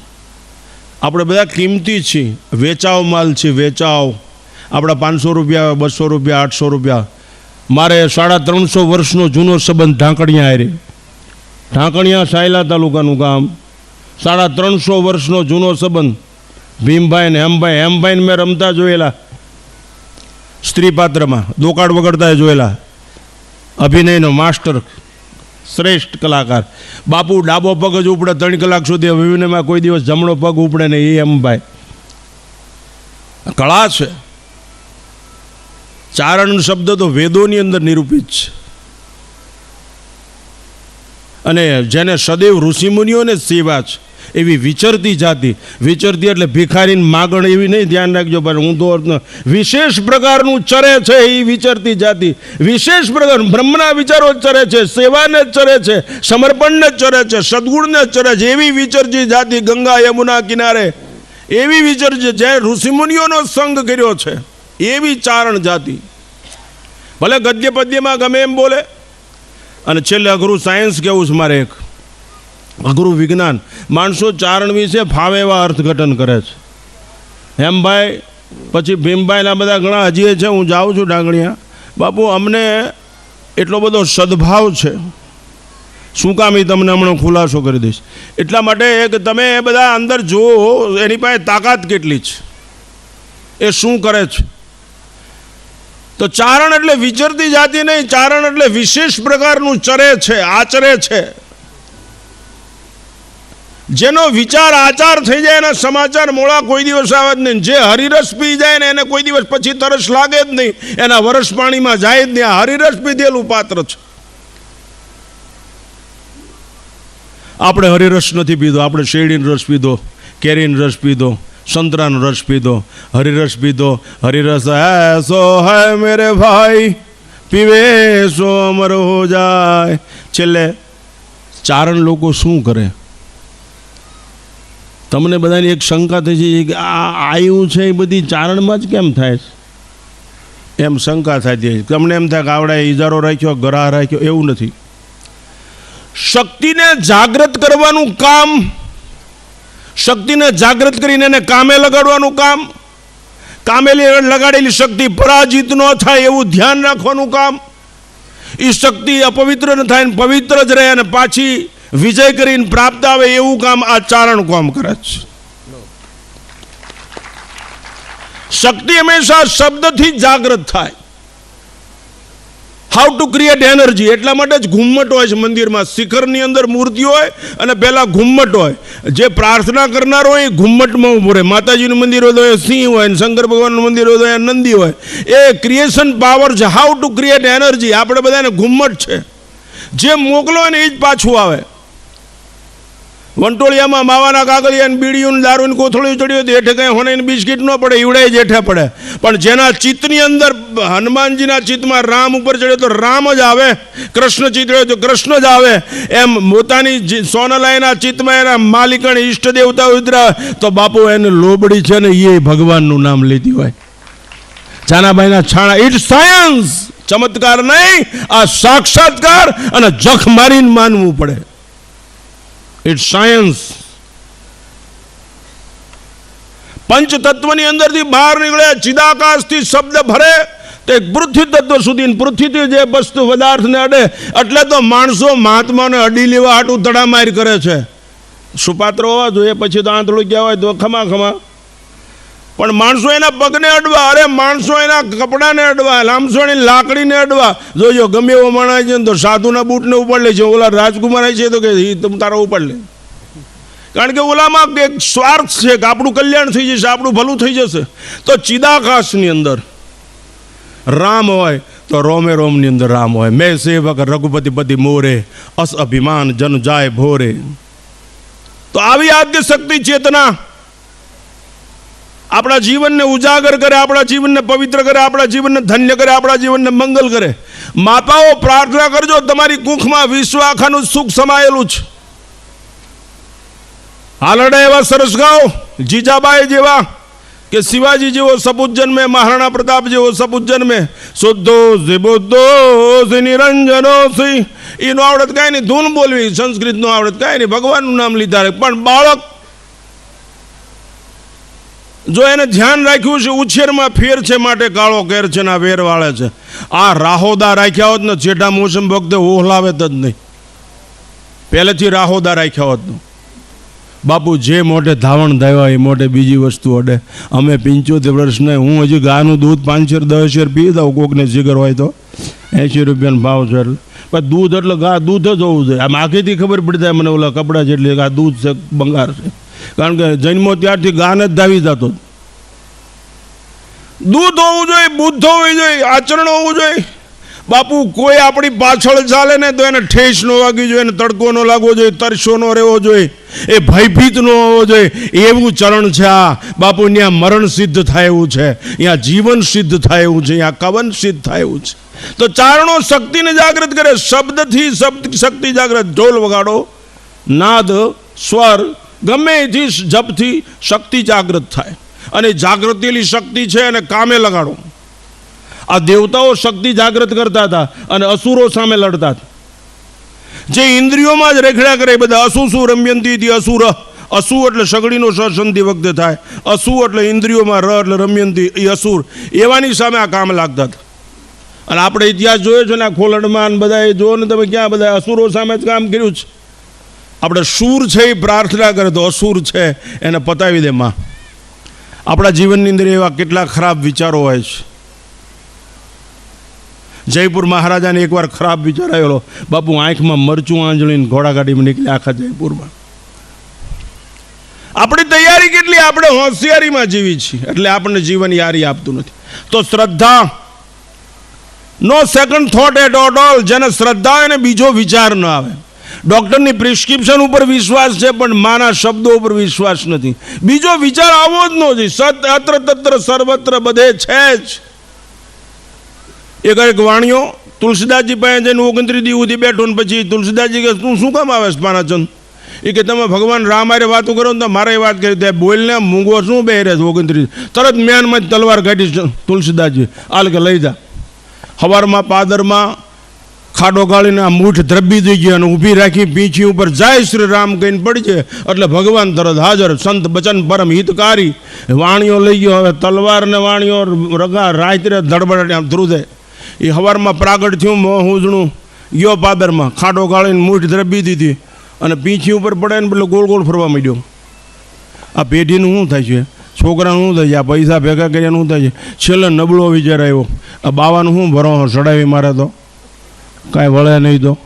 આપણે બધા કિંમતી છીએ, વેચાવ માલ છે, વેચાવ. આપણા 500 રૂપિયા, 200 રૂપિયા, 800 રૂપિયા. મારે 350 વર્ષનો જૂનો સંબંધ ઢાંકણિયા હારે, ઢાંકણિયા સાયલા તાલુકાનું ગામ, 350 વર્ષનો જૂનો સંબંધ. ભીમભાઈ ને હેમભાઈને મેં રમતા જોયેલા, સ્ત્રી પાત્રમાં દોકાળ વગડતા જોયેલા. અભિનયનો માસ્ટર, શ્રેષ્ઠ કલાકાર. બાપુ ડાબો પગ જ ઉપડે 3 કલાક સુધી, અભિનયમાં કોઈ દિવસ જમણો પગ ઉપડે ને. એ હેમભાઈ કળા છે. ચારણ શબ્દ તો વેદોની અંદર નિરૂપિત છે. અને જેને સદૈવ ઋષિમુનિઓને સેવા છે એવી વિચરતી જાતિ. વિચરતી એટલે ભિખારીને માગણ એવી નહીં, ધ્યાન રાખજો. પણ હું તો વિશેષ પ્રકારનું ચરે છે એ વિચરતી જાતિ. વિશેષ પ્રકાર બ્રહ્મના વિચારો જ ચરે છે, સેવાને જ ચરે છે, સમર્પણને જ ચરે છે, સદગુણને જ ચરે છે. એવી વિચરતી જાતિ, ગંગા યમુના કિનારે એવી વિચરતી, જે ઋષિમુનિઓનો સંગ કર્યો છે એવી ચારણ જાતિ. ભલે ગદ્ય પદ્યમાં ગમે એમ બોલે. અને છેલ્લે અઘરું સાયન્સ કેવું છે મારે, એક અઘરું વિજ્ઞાન. માણસો ચારણ વિશે ફાવે એવા અર્થઘટન કરે છે. હેમભાઈ પછી ભીમભાઈના બધા ઘણા હજી છે. હું જાઉં છું ડાંગણિયા, બાપુ અમને એટલો બધો સદભાવ છે. શું કામ એ તમને હમણાં ખુલાસો કરી દઈશ. એટલા માટે કે તમે બધા અંદર જુઓ એની પાસે તાકાત કેટલી છે, એ શું કરે છે. તો ચારણ એટલે વિચરતી જાતિ નહીં, ચારણ એટલે વિશેષ પ્રકારનું ચરે છે, આચરે છે. જેનો વિચાર આચાર થઈ જાય એના સમાચાર મોડા કોઈ દિવસ આવે જ નહીં. જે હરિરસ પી જાય ને એને કોઈ દિવસ પછી તરસ લાગે જ નહીં, એના વરસ પાણીમાં જાય જ નહીં. આ હરિરસ પીધેલું પાત્ર છે. આપણે હરિરસ નથી પીધો, આપણે શેરડીનો રસ પીધો, કેરીનો રસ પીધો, સંતરાનો રસ પીધો, હરિરસ પીધો. હરિરસ એસો હૈ મેરે ભાઈ, પીવે સો અમર હો જાય. છેલ્લે ચારણ લોકો શું કરે? તમને બધાની એક શંકા થઈ છે કે આ આયુ છે એ બધી ચારણમાં જ કેમ થાય છે, એમ શંકા થતી. તમને એમ થાય કે આવડે ઈજારો રાખ્યો, ગરાહ રાખ્યો, એવું નથી. શક્તિને જાગૃત કરવાનું કામ, શક્તિને જાગૃત કરીને એને કામે લગાડવાનું કામ, કામે લગાડેલી શક્તિ પરાજિત ન થાય એવું ધ્યાન રાખવાનું કામ, એ શક્તિ અપવિત્ર ન થાય ને પવિત્ર જ રહે અને પાછી વિજય કરીને પ્રાપ્ત આવે એવું કામ આ ચારણ કામ કરે છે. શક્તિ હંમેશા શબ્દથી જાગૃત થાય. How to create energy. એટલા માટે જ ઘુમ્મટ હોય છે મંદિરમાં. શિખરની અંદર મૂર્તિ હોય અને પહેલાં ઘુમ્મટ હોય. જે પ્રાર્થના કરનાર હોય એ ઘુમ્મટમાં ઊભો રહે. માતાજીનું મંદિર હોય તો એ સિંહ હોય, ને શંકર ભગવાનનું મંદિર હોય તો એ નંદી હોય. એ ક્રિએશન પાવર છે. How to create energy. આપણે બધાને ઘુમ્મટ છે. જે મોકલો ને એ જ પાછું આવે. વંટોળિયામાં માવાના કાગળિયા બીડીયું દારૂ કોથળીઓ ચડ્યું હતું, હેઠે કંઈ હોને બિસ્કીટ ન પડે, ઈવડાય જ હેઠે પડે. પણ જેના ચિત્તની અંદર, હનુમાનજીના ચિત્તમાં રામ ઉપર ચડ્યો તો રામ જ આવે, કૃષ્ણ ચિત્ત ચડ્યો તો કૃષ્ણ જ આવે. એમ પોતાની સોનલાયના ચિત્તમાં એના માલિકણ ઈષ્ટ દેવતા ઉતરા તો બાપુ એને લોબડી છે ને એ ભગવાનનું નામ લેતી હોય. જાનાભાઈના છાણા. It's science. ચમત્કાર નહીં, આ સાક્ષાત્કાર અને જખ મારીને માનવું પડે. It's science. પંચતત્વની અંદરથી બહાર નીકળે, ચિદાકાશથી શબ્દ ભરે તો એક પૃથ્વી તત્વ સુધી, પૃથ્વીથી જે વસ્તુ પદાર્થને અડે. એટલે તો માણસો મહાત્માને અડી લેવા હાટું તડામાર કરે છે. સુપાત્ર હોવા જોઈએ, પછી તો આંતળું ગયા હોય તો ખમા ખમા. પણ માણસો એના પગને અડવા, અરે માણસો એના કપડાને અડવા, લામસોની લાકડીને અડવા. જોજો ગમે એવો માણસ છે ને તો સાધુના બૂટને ઉપાડ લે છે. ઓલા રાજકુમાર છે તો કે તમે તારો ઉપાડ લે. કારણ કે ઓલામાં એક સ્વાર્થ છે કે આપણું કલ્યાણ થઈ જશે, આપણું ભલું થઈ જશે. તો ચિદાકાશની અંદર રામ હોય તો રોમે રોમની અંદર રામ હોય. મેં સેવક રઘુપતિ પતિ મોરે, અસ અભિમાન જન જાય ભોરે. તો આવી આદ્ય શક્તિ ચેતના આપણા જીવનને ઉજાગર કરે, આપણા જીવનને પવિત્ર કરે, આપણા જીવનને ધન્ય કરે, આપણા જીવનને મંગલ કરે. માતાઓ પ્રાર્થના કરજો, તમારી કુખમાં વિશ્વ આખાનું સુખ સમાયેલું છે. હાલડે એવા સરસ ગાઓ, જીજાબાઈ જેવા કે શિવાજી જેવો સપૂત જન્મે, મહારાણા પ્રતાપ જેવો સપૂત જન્મે. શુદ્ધો બુદ્ધો નિરંજનો સિંહ. એનો આવડત કાંઈ નહીં, ધૂન બોલવી, સંસ્કૃતનો આવડત કાંઈ નહીં, ભગવાનનું નામ લીધા. પણ બાળક જો એને ધ્યાન રાખ્યું છે, ઉછેરમાં ફેર છે માટે કાળો કેર છે ના વેર વાળે છે. આ રાહોદા રાખ્યા હોત ને જેઠા મોસમ વખતે ઓહલાવે જ નહીં, પહેલેથી રાહોદા રાખ્યા હોત. બાપુ જે મોઢે ધાવણ થયા એ મોઢે બીજી વસ્તુ અડે. અમે 75 વર્ષને હું હજી ગાનું દૂધ 5 શેર 10 શેર પી દઉં, કોકને જીગર હોય તો 80 રૂપિયાનો ભાવ છે. પણ દૂધ એટલે ગા દૂધ જ હોવું જોઈએ. આમ આખેથી ખબર પડી જાય મને ઓલા કપડાં જેટલી આ દૂધ છે, બંગાર છે. કારણ કે જન્મો ત્યારથી ગાન જ ધાવી જતો. દૂધ હોવું જોઈએ, બુદ્ધ હોવી જોઈએ, આચરણ હોવું જોઈએ. બાપુ કોઈ આપણી પાછળ ચાલે ને તો એને ઠેસ ન વાગવી જોઈએ, એને તડકો ન લાગવો જોઈએ, તરસો ન રહેવો જોઈએ, એ ભયભીત ન હોવો જોઈએ. એવું ચરણ છે આ બાપુ. ત્યાં મરણ સિદ્ધ થાય એવું છે, ત્યાં જીવન સિદ્ધ થાય એવું છે, ત્યાં કવન સિદ્ધ થાય એવું છે. તો ચારણો શક્તિને જાગૃત કરે. શબ્દથી શક્તિ જાગૃત. ઢોલ વગાડો, નાદ, સ્વર, ગમે એથી જપથી શક્તિ જાગૃત થાય. અને જાગૃતિલી શક્તિ છે અને કામે લગાડો. આ દેવતાઓ શક્તિ જાગૃત કરતા હતા અને અસુરો સામે લડતા હતા. જે ઇન્દ્રિયોમાં જ રેખડા કરે બધા અસુસુ રમ્યંતી અસુર. અસુ એટલે સગડીનો સંધિ વખતે થાય, અસુ એટલે ઇન્દ્રિયોમાં, ર એટલે રમ્યંતી, એ અસુર. એવાની સામે આ કામ લાગતા હતા. અને આપણે ઇતિહાસ જોયો છે ને, આ ખોલડમાં બધા એ જો ને તમે, ક્યાં બધા અસુરો સામે જ કામ કર્યું છે. આપણે શૂર છે એ પ્રાર્થના કરે તો અસુર છે એને પતાવી દે માં. આપણા જીવનની અંદર એવા કેટલા ખરાબ વિચારો હોય છે. જયપુર મહારાજાને એકવાર ખરાબ વિચાર આવેલો. બાપુ આંખમાં મરચું આંજળીને ઘોડાગાડીમાં નીકળ્યા આખા જયપુરમાં. આપણી તૈયારી કેટલી, આપણે હોશિયારીમાં જીવી છીએ એટલે આપણને જીવન યારી આપતું નથી. તો શ્રદ્ધા, નો સેકન્ડ થોટ એટ ઓલ. જેને શ્રદ્ધા એને બીજો વિચાર ન આવે. ડૉક્ટરની પ્રિસ્ક્રિપ્શન ઉપર વિશ્વાસ છે પણ માના શબ્દો ઉપર વિશ્વાસ નથી. બીજો વિચાર આવવો જ ન જોઈએ. સત અત્ર તત્ર સર્વત્ર બધે છે જ. એક વાણીઓ તુલસીદાસજી પાસે જઈને 29 દિવસ સુધી બેઠો ને પછી તુલસીદાસજી કે તું શું કામ આવે પાનાચંદ? એ કે તમે ભગવાન રામ હારે વાતો કરો ને તો મારે વાત કરી દે. બોલને મૂંગો શું બે રહે 29. તરત મ્યાનમાં જ તલવાર કાઢી તુલસીદાસજી આલ કે લઈ જા. સવારમાં પાદરમાં ખાડો ગાળીને આ મૂઠ દ્રબી દઈ ગઈ અને ઊભી રાખી પીંછી ઉપર જય શ્રી રામ કહીને પડી છે એટલે ભગવાન તરત હાજર. સંત બચન પરમ હિતકારી. વાણીઓ લઈ ગયો. હવે તલવાર ને વાણીઓ રગા રાત્રે ધડબડ આમ ધ્રુદે. એ સવારમાં પ્રાગટ થયું, મોં ઉજણું ગયો પાદરમાં, ખાડો ગાળીને મૂઠ દ્રબી દીધી અને પીંછી ઉપર પડે ને એટલે ગોળ ગોળ ફરવા માંડ્યો. આ પેઢીનું શું થાય છે? છોકરાનું શું થાય છે? આ પૈસા ભેગા કર્યાનું શું થાય છે? છેલ્લે નબળો વિચાર આવ્યો, આ બાવાનું શું ભરો ચડાવી મારે તો કાંઈ વળે નહીં. તો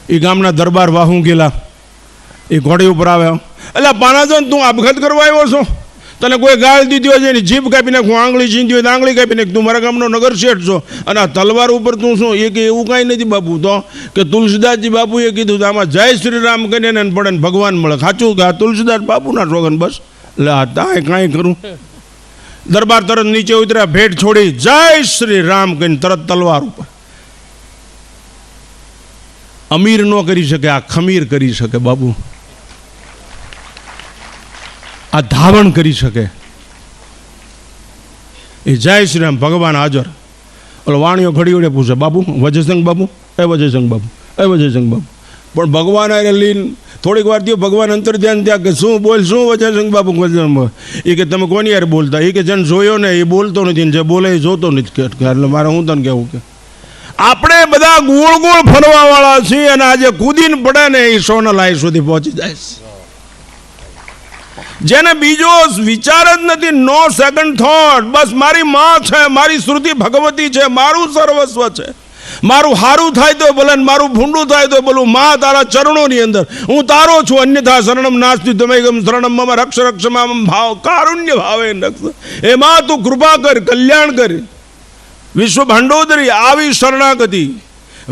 એ ગામના દરબાર વાહું ગયેલા, એ ઘોડી ઉપર આવ્યા. એટલે પાનાચંદ તું આપઘાત કરવા આવ્યો છો? તને કોઈ ગાળ દીધી હોય છે એની જીભ કાપી નાખું, આંગળી ચીંધી હોય તો આંગળી કાપી નાખ. તું મારા ગામનો નગર શેઠ છો અને આ તલવાર ઉપર તું શું? એ કે એવું કાંઈ નથી બાપુ. તો કે તુલસીદાસજી બાપુએ કીધું તો આમાં જય શ્રી રામ કરીને એને પડે ને ભગવાન મળે. સાચું કે આ તુલસીદાસ બાપુના શોગન બસ. એટલે આ તાય કાંઈ કરું. દરબાર તરત નીચે ઉતર્યા, ભેટ છોડી જય શ્રી રામ કહીને તરત તલવાર ઉપર. અમીર ન કરી શકે, આ ખમીર કરી શકે બાબુ. આ ધાવણ કરી શકે. એ જય શ્રી રામ ભગવાન હાજર. ઓલો વાણીઓ ઘડી વડે પૂછે, બાબુ વજયસંગ બાબુ, એ વજયસંગ બાબુ, એ વજયસંગ બાબુ. પણ ભગવાન આરે લીન થોડીક વાર થયો, ભગવાન અંતર ધ્યાન ત્યાં કે શું બોલ, શું વજયસંગ બાબુ? એ કે તમે કોની યાર બોલતા? એ કે જેને જોયો ને એ બોલતો નથી, જે બોલે એ જોતો નથી. એટલે મારે હું તને કહેવું કે આપણે બધા ગોળ ગોળ ફરવા વાળા છીએ અને આજે કૂદીને પડે ને એ સોનલાઈ સુધી પહોંચી જાય છે. જેને બીજો વિચાર જ નથી, નો સેકન્ડ થોટ, બસ મારી માં છે, મારી શ્રુતિ ભગવતી છે, મારું સર્વસ્વ છે, મારું હારું થાય તો ભલે, મારું ભૂંડું થાય તો બોલું, માં તારા ચરણોની અંદર હું તારો છું, અન્યથા શરણમ નાસ્તિ તમેગમ શરણમ મમ રક્ષ રક્ષ મમ ભાવ કારુણ્ય ભાવે રક્ષ. એ માં તું કૃપા કર, કલ્યાણ કર, વિશ્વ ભાંડોદરી આવી શરણાગતિ.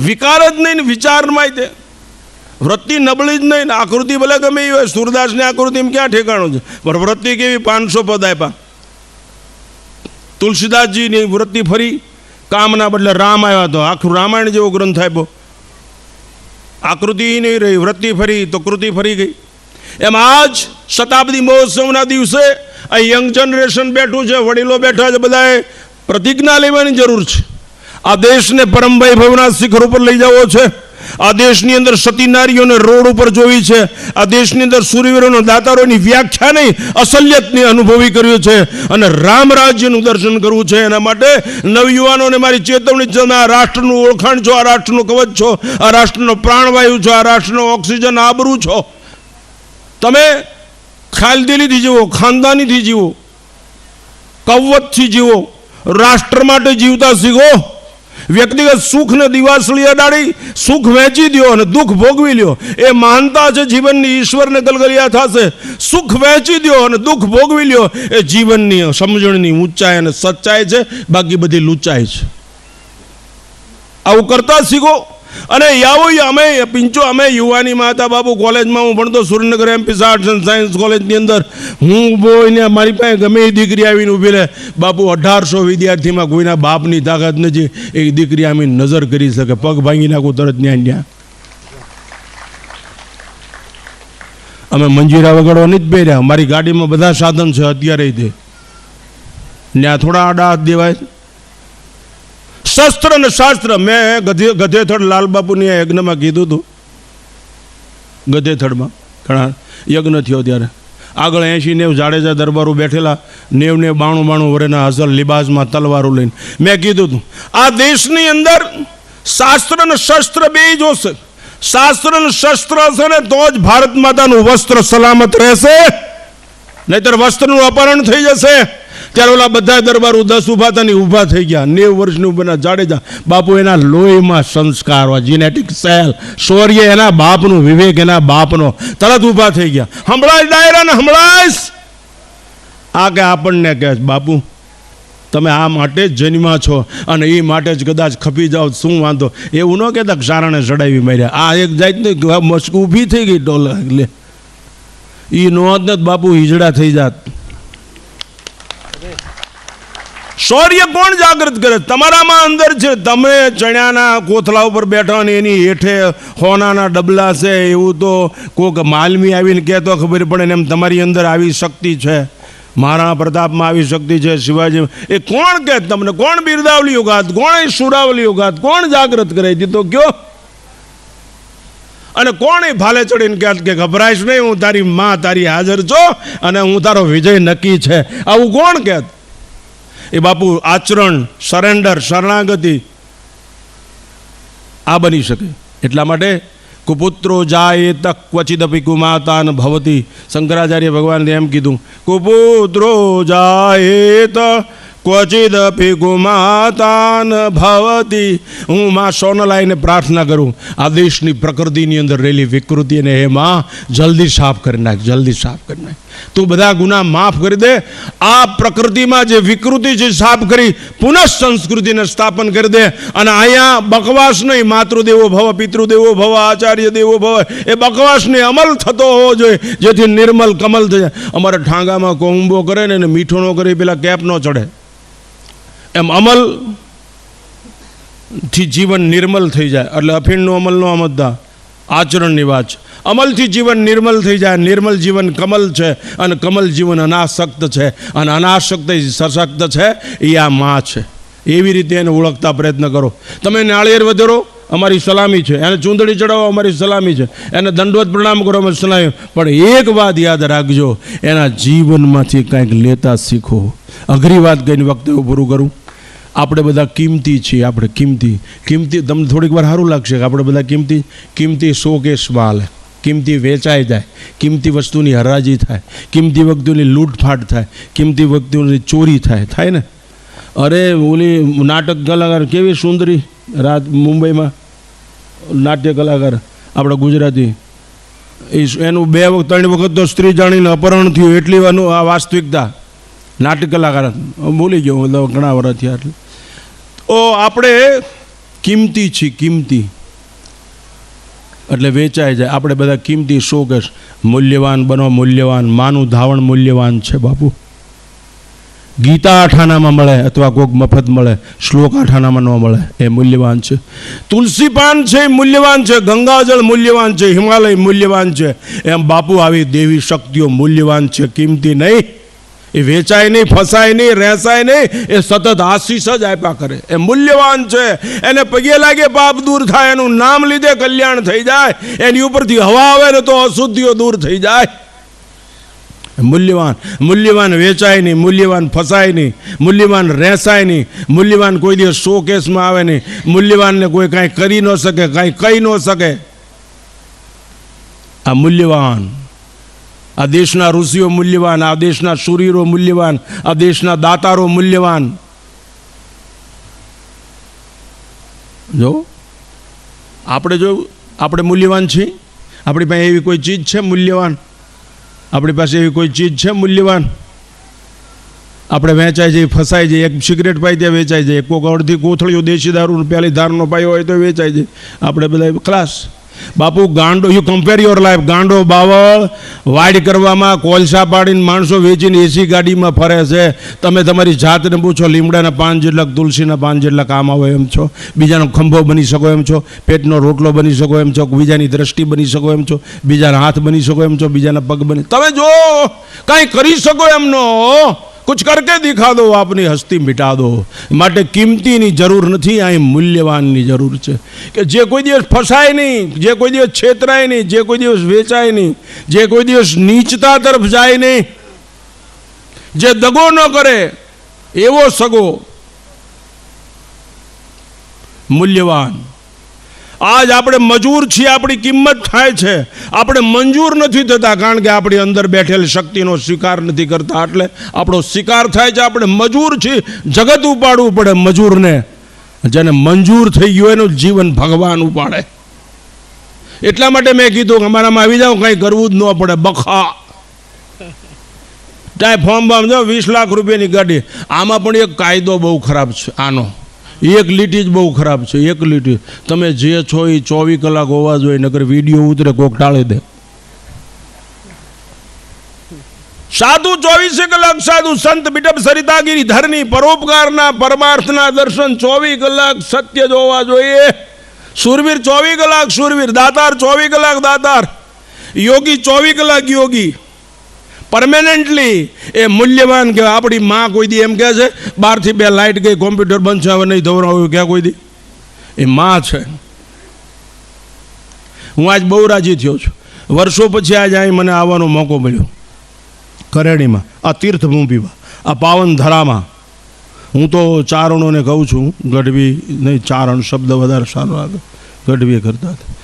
વિકાર જ નહીં, વિચારમાં તે વૃત્તિ નબળી જ નહીં, આકૃતિ ભલે ગમે એ હોય. સૂરદાસની આકૃતિમાં ક્યાં ઠેકાણું છે, પણ વૃત્તિ કેવી 500 પદ આપ્યા. તુલસીદાસજીની વૃત્તિ ફરી, કામના બદલે રામ આવ્યા તો આખું રામાયણ જેવો ગ્રંથ આપ્યો. આકૃતિ નહીં રહી, વૃત્તિ ફરી તો કૃતિ ફરી ગઈ. એમ આજ શતાબ્દી મહોત્સવના દિવસે આ યંગ જનરેશન બેઠું છે, વડીલો બેઠા છે, બધાએ પ્રતિજ્ઞા લેવાની જરૂર છે. આ દેશને પરમ વૈભવના શિખર ઉપર લઈ જવો છે. આ દેશની અંદર સતી નારીઓને રોડ ઉપર જોવી છે. આ દેશની અંદર સૂર્યવીરોનો દાતારોની વ્યાખ્યા નહીં, અસલિયતની અનુભવી કર્યું છે અને રામ રાજ્યનું દર્શન કરવું છે. એના માટે નવયુવાનોને મારી ચેતવણી છે, આ રાષ્ટ્રનું ઓળખાણ છો, આ રાષ્ટ્રનું કવચ છો, આ રાષ્ટ્રનો પ્રાણવાયુ છો, આ રાષ્ટ્રનો ઓક્સિજન આબરૂ છો. તમે ખ્યાલદિલીથી જીવો, ખાનદાનીથી જીવો, કવચથી જીવો, રાષ્ટ્ર માટે જીવતા શીખો. વ્યક્તિગત સુખને દિવાસળી અડાડી સુખ વહેંચી દો અને દુઃખ ભોગવી લ્યો. એ માનતા છે જીવનની, ઈશ્વરને ગલગલિયા થશે. સુખ વહેંચી દો અને દુઃખ ભોગવી લ્યો. એ જીવનની સમજણની ઊંચાઈ અને સચ્ચાઈ છે, બાકી બધી લૂંચાઈ છે. આવું કરતા શીખો. અને અમે પિંચો, અમે યુવાનીમાં હતા બાપુ, કોલેજમાં હું ભણતો Surendranagar MP arts and science કોલેજની અંદર હું ઊભો ને મારી પાસે ગમે એ દીકરી આવીને ઊભી રહે. બાપુ 1800 વિદ્યાર્થીમાં કોઈના બાપની તાકાત નથી એક દીકરી આવીને નજર કરી શકે, પગ ભાંગી નાખું તરત ન્યા. અમે મંજીરા વગાડવા નથી પહેર્યા, મારી ગાડીમાં બધા સાધન છે અત્યારે તે, ત્યાં થોડા આડા હાથ દેવાય. શસ્ત્ર ને શાસ્ત્ર, મેં ગધેથડ લાલબાપુની યજ્ઞમાં કીધું હતું. ગધેથડમાં ઘણા યજ્ઞ થયો ત્યારે આગળ 80-90 જાડેજા દરબારો બેઠેલા, 90-92 વર્ષના અસલ લિબાસમાં તલવારો લઈને. મેં કીધું હતું આ દેશની અંદર શાસ્ત્ર ને શસ્ત્ર બે જોશે. શાસ્ત્ર ને શસ્ત્ર હશે ને તો જ ભારત માતાનું વસ્ત્ર સલામત રહેશે, નહીતર વસ્ત્રનું અપહરણ થઈ જશે. ત્યારે ઓલા બધા દરબારો 10 ઉભાતાની ઊભા થઈ ગયા. 90 વર્ષની ઉંમરના જાડેજા બાપુ, એના લોહીમાં સંસ્કાર હોય, જીનેટિક સેલ, શૌર્ય એના બાપનું, વિવેક એના બાપનો, તરત ઊભા થઈ ગયા. હમણાં ડાયરા ને હમણાં આ કે આપણને કહે બાપુ તમે આ માટે જ જન્મ્યા છો અને એ માટે જ કદાચ ખપી જાઓ શું વાંધો. એવું ન કહેતા ક્ષારણે ચડાવી માર્યા. આ એક જાતની ઊભી થઈ ગઈ ટોલ, એટલે એ નોંધ ને બાપુ હિજડા થઈ જાત. શૌર્ય કોણ જાગૃત કરે? તમારામાં અંદર છે. તમે ચણ્યાના કોથળા ઉપર બેઠા ને એની હેઠે હોનાના ડબલા છે એવું તો કોઈક માલમી આવીને કહેતો ખબર પડે ને એમ તમારી અંદર આવી શક્તિ છે. મહારાણા પ્રતાપમાં આવી શક્તિ છે, શિવાજી. એ કોણ કહે તમને? કોણ બિરદાવલીઓ ગાત? કોણ સુરાવલીઓ ગાત? કોણ જાગૃત કરે તો કયો? અને કોણ એ ભાલે ચડીને કહે કે ગભરાઈશ નહીં, હું તારી માં તારી હાજર છો અને હું તારો વિજય નક્કી છે. આવું કોણ કહે? એ બાપુ આચરણ, સરેન્ડર, શરણાગતિ આ બની શકે. એટલા માટે કુપુત્રો જાય તક ક્વચિદપી કુમાતાન ભવતી. શંકરાચાર્ય ભગવાને એમ કીધું, કુપુત્રો જાય ત ક્વચિદપી કુમાતાન ભવતી. હું માં સોનલાઈને પ્રાર્થના કરું, આ દેશની પ્રકૃતિની અંદર રહેલી વિકૃતિ અને હે માં જલ્દી સાફ કરી નાખ, જલ્દી સાફ કરી નાખ. તું બધા ગુના માફ કરી દે. આ પ્રકૃતિમાં જે વિકૃતિ છે સાફ કરી પુનઃ સંસ્કૃતિને સ્થાપન કરી દે. અને અહીંયા બકવાસ નહીં, માતૃદેવો ભવ, પિતૃદેવો ભવ, આચાર્ય દેવો ભવ, એ બકવાસને અમલ થતો હોવો જોઈએ જેથી નિર્મલ કમલ થઈ જાય. અમારે ઠાંગામાં કોંબો કરે ને મીઠો ન કરે પેલા કેપ ન ચડે. એમ અમલથી જીવન નિર્મલ થઈ જાય. એટલે અફીણનો અમલ ન સમજતા, આચરણની વાત છે. અમલથી જીવન નિર્મલ થઈ જાય. નિર્મલ જીવન કમલ છે અને કમલ જીવન અનાસક્ત છે અને અનાસક્ત સશક્ત છે એ આ માં છે. એવી રીતે એને ઓળખતા પ્રયત્ન કરો. તમે નાળિયેર વધેરો, અમારી સલામી છે. એને ચૂંદડી ચડાવો, અમારી સલામી છે. એને દંડવત પ્રણામ કરો, અમારી સલામી. પણ એક વાત યાદ રાખજો, એના જીવનમાંથી કંઈક લેતા શીખો. અઘરી વાત કહીને વખતે હું પૂરું કરું. આપણે બધા કિંમતી છીએ. આપણે કિંમતી તમને થોડીક વાર સારું લાગશે કે આપણે બધા કિંમતી શોકેસ માલ, કિંમતી વેચાઈ જાય, કિંમતી વસ્તુની હરાજી થાય, કિંમતી વસ્તુની લૂંટફાટ થાય, કિંમતી વસ્તુની ચોરી થાય ને. અરે ઓલી નાટક કલાકાર કેવી સુંદરી રાત મુંબઈમાં નાટ્ય કલાકાર આપણા ગુજરાતી, એનું 2-3 વખત તો સ્ત્રી જાણીને અપહરણ થયું. એટલી વાનું આ વાસ્તવિકતા. નાટ્ય કલાકાર બોલી ગયો મતલબ ઘણા વર્ષ થયા. એટલે ઓ આપણે કિંમતી છીએ, કિંમતી એટલે વેચાઈ જાય. આપણે બધા કિંમતી શોકેસ. મૂલ્યવાન બનો, મૂલ્યવાન. માનું ધાવણ મૂલ્યવાન છે બાપુ. ગીતા 8 આનામાં મળે અથવા કોઈક મફત મળે, શ્લોક 8 આનામાં ન મળે, એ મૂલ્યવાન છે. તુલસી પાન છે એ મૂલ્યવાન છે, ગંગાજળ મૂલ્યવાન છે, હિમાલય મૂલ્યવાન છે. એમ બાપુ આવી દેવી શક્તિઓ મૂલ્યવાન છે, કિંમતી નહીં. એ વેચાય નહીં, ફસાય નહીં, રહેસાય નહીં, એ સતત આશીષ જ આપ્યા કરે. એ મૂલ્યવાન છે. એને પગે લાગે પાપ દૂર થાય, એનું નામ લીધે કલ્યાણ થઈ જાય, એની ઉપરથી હવા આવે ને તો અશુદ્ધિઓ દૂર થઈ જાય. મૂલ્યવાન વેચાય નહીં, મૂલ્યવાન ફસાય નહીં, મૂલ્યવાન રહેસાય નહીં, મૂલ્યવાન કોઈ દિવસ શોકેસમાં આવે નહીં, મૂલ્યવાનને કોઈ કાંઈ કરી ન શકે, કાંઈ કહી ન શકે. આ મૂલ્યવાન. આ દેશના ઋષિઓ મૂલ્યવાન, આ દેશના શૂરીરો મૂલ્યવાન, આ દેશના દાતારો મૂલ્યવાન. જો આપણે મૂલ્યવાન છીએ. આપણી પાસે એવી કોઈ ચીજ છે મૂલ્યવાન? આપણી પાસે એવી કોઈ ચીજ છે મૂલ્યવાન? આપણે વેચાઈ જઈએ, ફસાઈ જઈએ. એક સિગરેટ પાઈ ત્યાં વેચાઈ જાય, કોઈક અડધી કોથળીઓ દેશી દારૂ પહેલી ધારનો પાયો હોય તો વેચાઈ જાય. આપણે બધા ક્લાસ. બાપુ ગાંડો, યુ કમ્પેર યોર લાઈફ. ગાંડો બાવળ વાઇડ કરવામાં કોલસા પાડીને માણસો વેચીને એસી ગાડીમાં ફરે છે. તમે તમારી જાતને પૂછો, લીમડાના પાન જેટલા, તુલસીના પાન જેટલા કામ આવે એમ છો? બીજાનો ખંભો બની શકો એમ છો? પેટનો રોટલો બની શકો એમ છો? બીજાની દ્રષ્ટિ બની શકો એમ છો? બીજાના હાથ બની શકો એમ છો? બીજાના પગ બની, તમે જો કાંઈ કરી શકો એમ નો, કુછ કરકે દિખા દો, આપની હસ્તી મિટા દો. માટે કિંમતીની જરૂર નથી, અહીં મૂલ્યવાનની જરૂર છે. કે જે કોઈ દિવસ ફસાય નહીં, જે કોઈ દિવસ છેતરાય નહીં, જે કોઈ દિવસ વેચાય નહીં, જે કોઈ દિવસ નીચતા તરફ જાય નહીં, જે દગો ન કરે એવો સગો. મૂલ્યવાન. આજ આપણે મજૂર છીએ, આપણી કિંમત થાય છે. આપણે મંજૂર નથી થતા, કારણ કે આપણી અંદર બેઠેલ શક્તિનો સ્વીકાર નથી કરતા. એટલે આપણો સ્વીકાર થાય છે. આપણે મજૂર છીએ, જગત ઉપાડવું પડે મજૂરને. જેને મંજૂર થઈ ગયું એનું જીવન ભગવાન ઉપાડે. એટલા માટે મેં કીધું અમારામાં આવી જાઓ, કંઈ કરવું જ ન પડે. બખા ત્યાં ફોર્મ બામ જાઓ, 20 લાખ રૂપિયાની ગાડી. આમાં પણ એક કાયદો બહુ ખરાબ છે આનો. એક લીટી જ બહુ ખરાબ છે. એક લીટી તમે જે છો એ 24 કલાક હોવા જોઈએ, નકર વિડીયો ઉતરે કોક ટાળી દે. સાધુ 24 કલાક સાધુ, સંત બિટપ સરિતાગીરી ધરની, પરોપકારના પરમાર્થના દર્શન 24 કલાક સત્ય જ હોવા જોઈએ. સુરવીર 24 કલાક સુરવીર, દાતાર 24 કલાક દાતાર, યોગી 24 કલાક યોગી. પરમેનન્ટલી એ મૂલ્યવાન કહેવાય. આપણી માં કોઈ દી એમ કહે છે 12 થી 2 લાઇટ ગઈ, કોમ્પ્યુટર બંધ છે, હવે નહીં ધવરાવ્યું, ક્યાં કોઈ દી? એ માં છે. હું આજ બહુ રાજી થયો છું. વર્ષો પછી આજે અહીં મને આવવાનો મોકો મળ્યો. કરેણીમાં, આ તીર્થભૂમિમાં, આ પાવન ધરામાં. હું તો ચારણોને કહું છું, ગઢવી નહીં, ચારણ શબ્દ વધારે સારો આવે, ગઢવી કરતા હતા.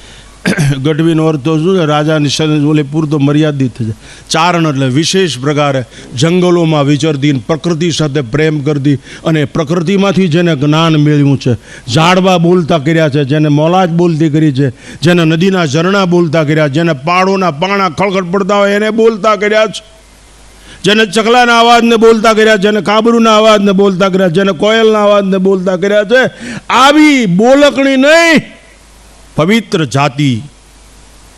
ગઢવીનો અર્થ તો શું છે? રાજાની ઓલી પૂરતો મર્યાદિત છે. ચારણ એટલે વિશેષ પ્રકારે જંગલોમાં વિચરતી, પ્રકૃતિ સાથે પ્રેમ કરતી, અને પ્રકૃતિમાંથી જેને જ્ઞાન મેળવ્યું છે. ઝાડવા બોલતા કર્યા છે, જેને મોલાજ બોલતી કરી છે, જેને નદીના ઝરણા બોલતા કર્યા, જેને પાડોના પાણા ખળખળ પડતા હોય એને બોલતા કર્યા છે, જેને ચકલાના અવાજને બોલતા કર્યા, જેને કાબરૂના અવાજને બોલતા કર્યા, જેને કોયલના અવાજને બોલતા કર્યા છે. આવી બોલકણી નહીં, પવિત્ર જાતિ.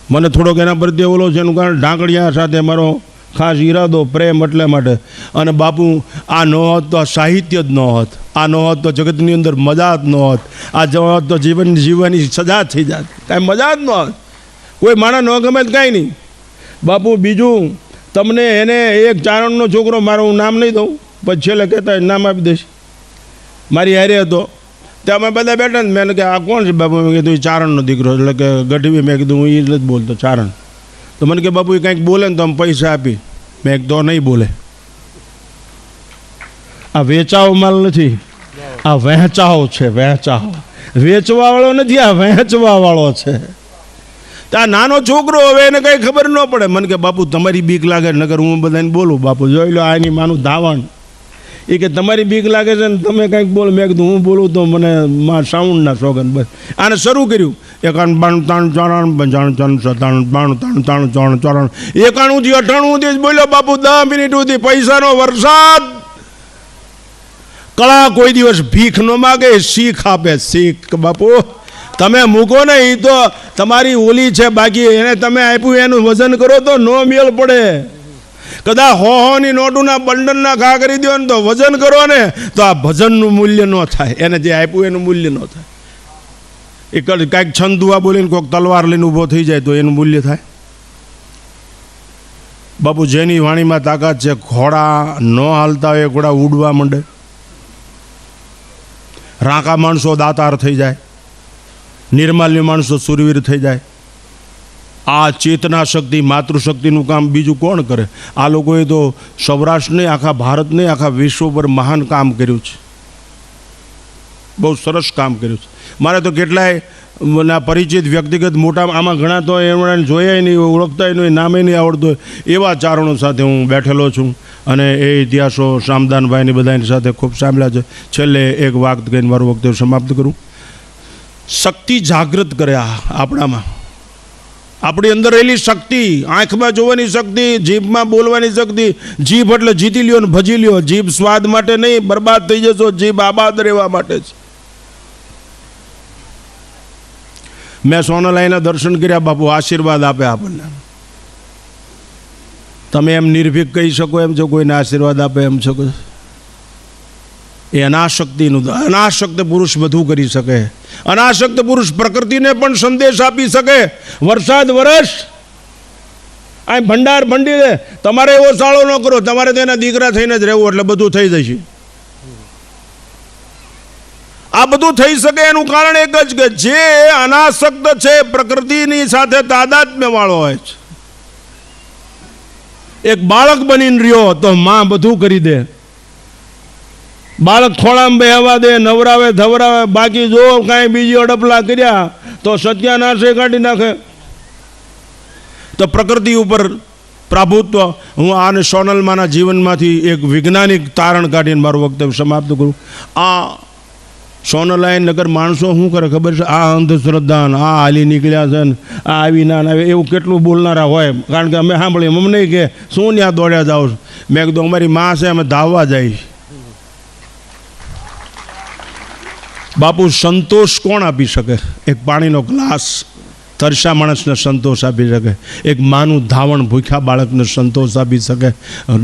મને થોડોક એના પ્રત્યે ઓલો છે, એનું કારણ ઢાંકડિયા સાથે મારો ખાસ ઈરાદો, પ્રેમ એટલે માટે. અને બાપુ આ ન હોત તો આ સાહિત્ય જ ન હોત, આ ન હોત તો જગતની અંદર મજા જ ન હોત, આ ન હોત તો જીવન જીવવાની સજા થઈ જાત, કાંઈ મજા જ ન હોત. કોઈ માણસ ન ગમે તો કાંઈ નહીં. બાપુ બીજું તમને એને એક ચારણનો છોકરો, મારો હું નામ નહીં દઉં, પછી છેલ્લે કહેતા નામ આપી દઈશ, મારી હારે હતો. ત્યાં અમે બધા બેઠા ને, મેં કે આ કોણ છે બાપુ? મેં કીધું એ ચારણનો દીકરો, એટલે કે ગઢવી. મેં કીધું હું એ જ બોલતો ચારણ. તો મને કે બાપુ એ કંઈક બોલે ને તો અમે પૈસા આપી. મેં એક તો નહીં બોલે. આ વેચાવ માલ નથી, આ વહેંચાઓ છે, વહેંચાઓ. વેચવા વાળો નથી, આ વહેંચવા વાળો છે. આ નાનો છોકરો હવે એને કઈ ખબર ન પડે. મને કે બાપુ તમારી બીક લાગે, નગર હું બધાને બોલું. બાપુ જોઈ લો આની માનું ધાવણ. એ કે તમારી બીક લાગે છે ને તમે કંઈક બોલો. મેં કીધું હું બોલું તો મને સાઉન્ડના શોખન. બસ આને શરૂ કર્યું 91 થી બોલ્યો બાપુ. 10 મિનિટ સુધી પૈસાનો વરસાદ. કળા કોઈ દિવસ ભીખ ન માગે, શીખ આપે. શીખ બાપુ તમે મૂકો ને, એ તો તમારી ઓલી છે. બાકી એને તમે આપ્યું એનું વજન કરો તો નો મેળ પડે. કદાચ હોની નોટોના બંડલના ઘા કરી દો ને તો વજન કરો ને તો આ ભજનનું મૂલ્ય ન થાય. એને જે આપ્યું એનું મૂલ્ય ન થાય. એ કાંઈક છંદુઆ બોલીને કોઈક તલવાર લઈને ઊભો થઈ જાય તો એનું મૂલ્ય થાય. બાપુ જેની વાણીમાં તાકાત છે, ઘોડા ન હાલતા હોય ઘોડા ઉડવા માંડે. રાંકા માણસો દાતાર થઈ જાય, નિર્માલ્ય માણસો સુરવીર થઈ જાય. આ ચેતના શક્તિ, માતૃશક્તિનું કામ બીજું કોણ કરે? આ લોકોએ તો સૌરાષ્ટ્રને, આખા ભારતને, આખા વિશ્વ પર મહાન કામ કર્યું છે. બહુ સરસ કામ કર્યું છે. મારે તો કેટલાય પરિચિત વ્યક્તિગત મોટા, આમાં ઘણા તો એમણે જોયા નહીં, ઓળખતા નહીં, નામે નહીં આવડતું હોય એવા ચારણો સાથે હું બેઠેલો છું. અને એ ઇતિહાસો શામદાનભાઈની બધાની સાથે ખૂબ સાંભળ્યા છે. છેલ્લે એક વાત કહીને મારું વક્તવ્ય સમાપ્ત કરું. શક્તિ જાગૃત કરે આપણામાં. આપણી અંદર રહેલી શક્તિ, આંખમાં જોવાની શક્તિ, જીભમાં બોલવાની શક્તિ. જીભ એટલે જીતી લ્યો ને ભજી લ્યો. જીભ સ્વાદ માટે નહીં, બરબાદ થઈ જશો. જીભ આબાદ રહેવા માટે છે. મેં સોનલાઈના દર્શન કર્યા. બાપુ આશીર્વાદ આપે આપણને. તમે એમ નિર્ભીક કહી શકો એમ છો, કોઈને આશીર્વાદ આપે એમ છો? એ અનાશક્તિનું. અનાશક્ત પુરુષ બધું કરી શકે. અનાશક્ત પુરુષ પ્રકૃતિને પણ સંદેશ આપી શકે. વરસાદ વરસ, આ ભંડાર ભંડી દે. તમારે એવો સાળો ન કરો, તમારે તેના દીકરા થઈને જ રહેવું, એટલે બધું થઈ જશે. આ બધું થઈ શકે એનું કારણ એક જ કે જે અનાસક્ત છે, પ્રકૃતિની સાથે તાદાત્મ્ય વાળો હોય છે. એક બાળક બનીને રહ્યો તો માં બધું કરી દે. બાળક ખોળામાં બેહવા દે, નવરાવે ધવરાવે. બાકી જો કાંઈ બીજી અડપલા કર્યા તો સત્યાનાશે કાઢી નાખે. તો પ્રકૃતિ ઉપર પ્રભુત્વ. હું આને સોનલમાના જીવનમાંથી એક વૈજ્ઞાનિક તારણ કાઢીને મારું વક્તવ્ય સમાપ્ત કરું. આ સોનલાઈન નગર માણસો શું કરે ખબર છે? આ અંધશ્રદ્ધા, આ હાલી નીકળ્યા છે ને આ આવી ના આવે, એવું કેટલું બોલનારા હોય. કારણ કે અમે સાંભળીએ અમને કે શું ત્યાં દોડ્યા જાઓ છો. મેં કીધું અમારી માં છે, અમે ધાવવા જાય. બાપુ સંતોષ કોણ આપી શકે? એક પાણીનો ગ્લાસ તરસા માણસને સંતોષ આપી શકે. એક માનું ધાવણ ભૂખ્યા બાળકને સંતોષ આપી શકે.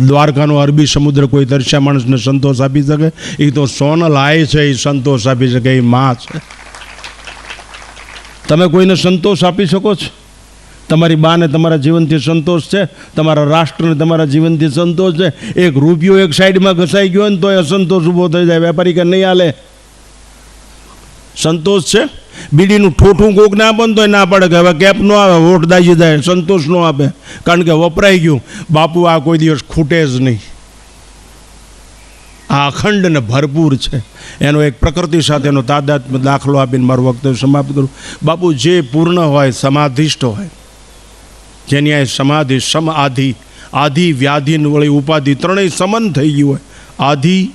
દ્વારકાનો અરબી સમુદ્ર કોઈ તરસા માણસને સંતોષ આપી શકે? એ તો સોનલ આય છે, એ સંતોષ આપી શકે. એ માં છે. તમે કોઈને સંતોષ આપી શકો છો? તમારી બાને તમારા જીવનથી સંતોષ છે? તમારા રાષ્ટ્રને તમારા જીવનથી સંતોષ છે? એક રૂપિયો એક સાઈડમાં ઘસાઈ ગયો ને તો એ અસંતોષ ઊભો થઈ જાય. વેપારી કે નહીં હાલે. સંતોષ છે? બીડીનું ઠોઠું કોક ના આપે તો ના પડે કે હવે કેપ ન આવે, વોટ દાજી જાય. સંતોષ ન આપે કારણ કે વપરાઈ ગયું. બાપુ આ કોઈ દિવસ ખૂટે જ નહીં. આ અખંડ ને ભરપૂર છે. એનો એક પ્રકૃતિ સાથેનો તાદાત્મ્ય દાખલો આપીને મારું વક્તવ્ય સમાપ્ત કરું. બાપુ જે પૂર્ણ હોય, સમાધિષ્ઠ હોય, જેની આ સમાધિ, સમ આધિ, આધિ વ્યાધિ વળી ઉપાધિ ત્રણેય સમન થઈ ગયું હોય. આધિ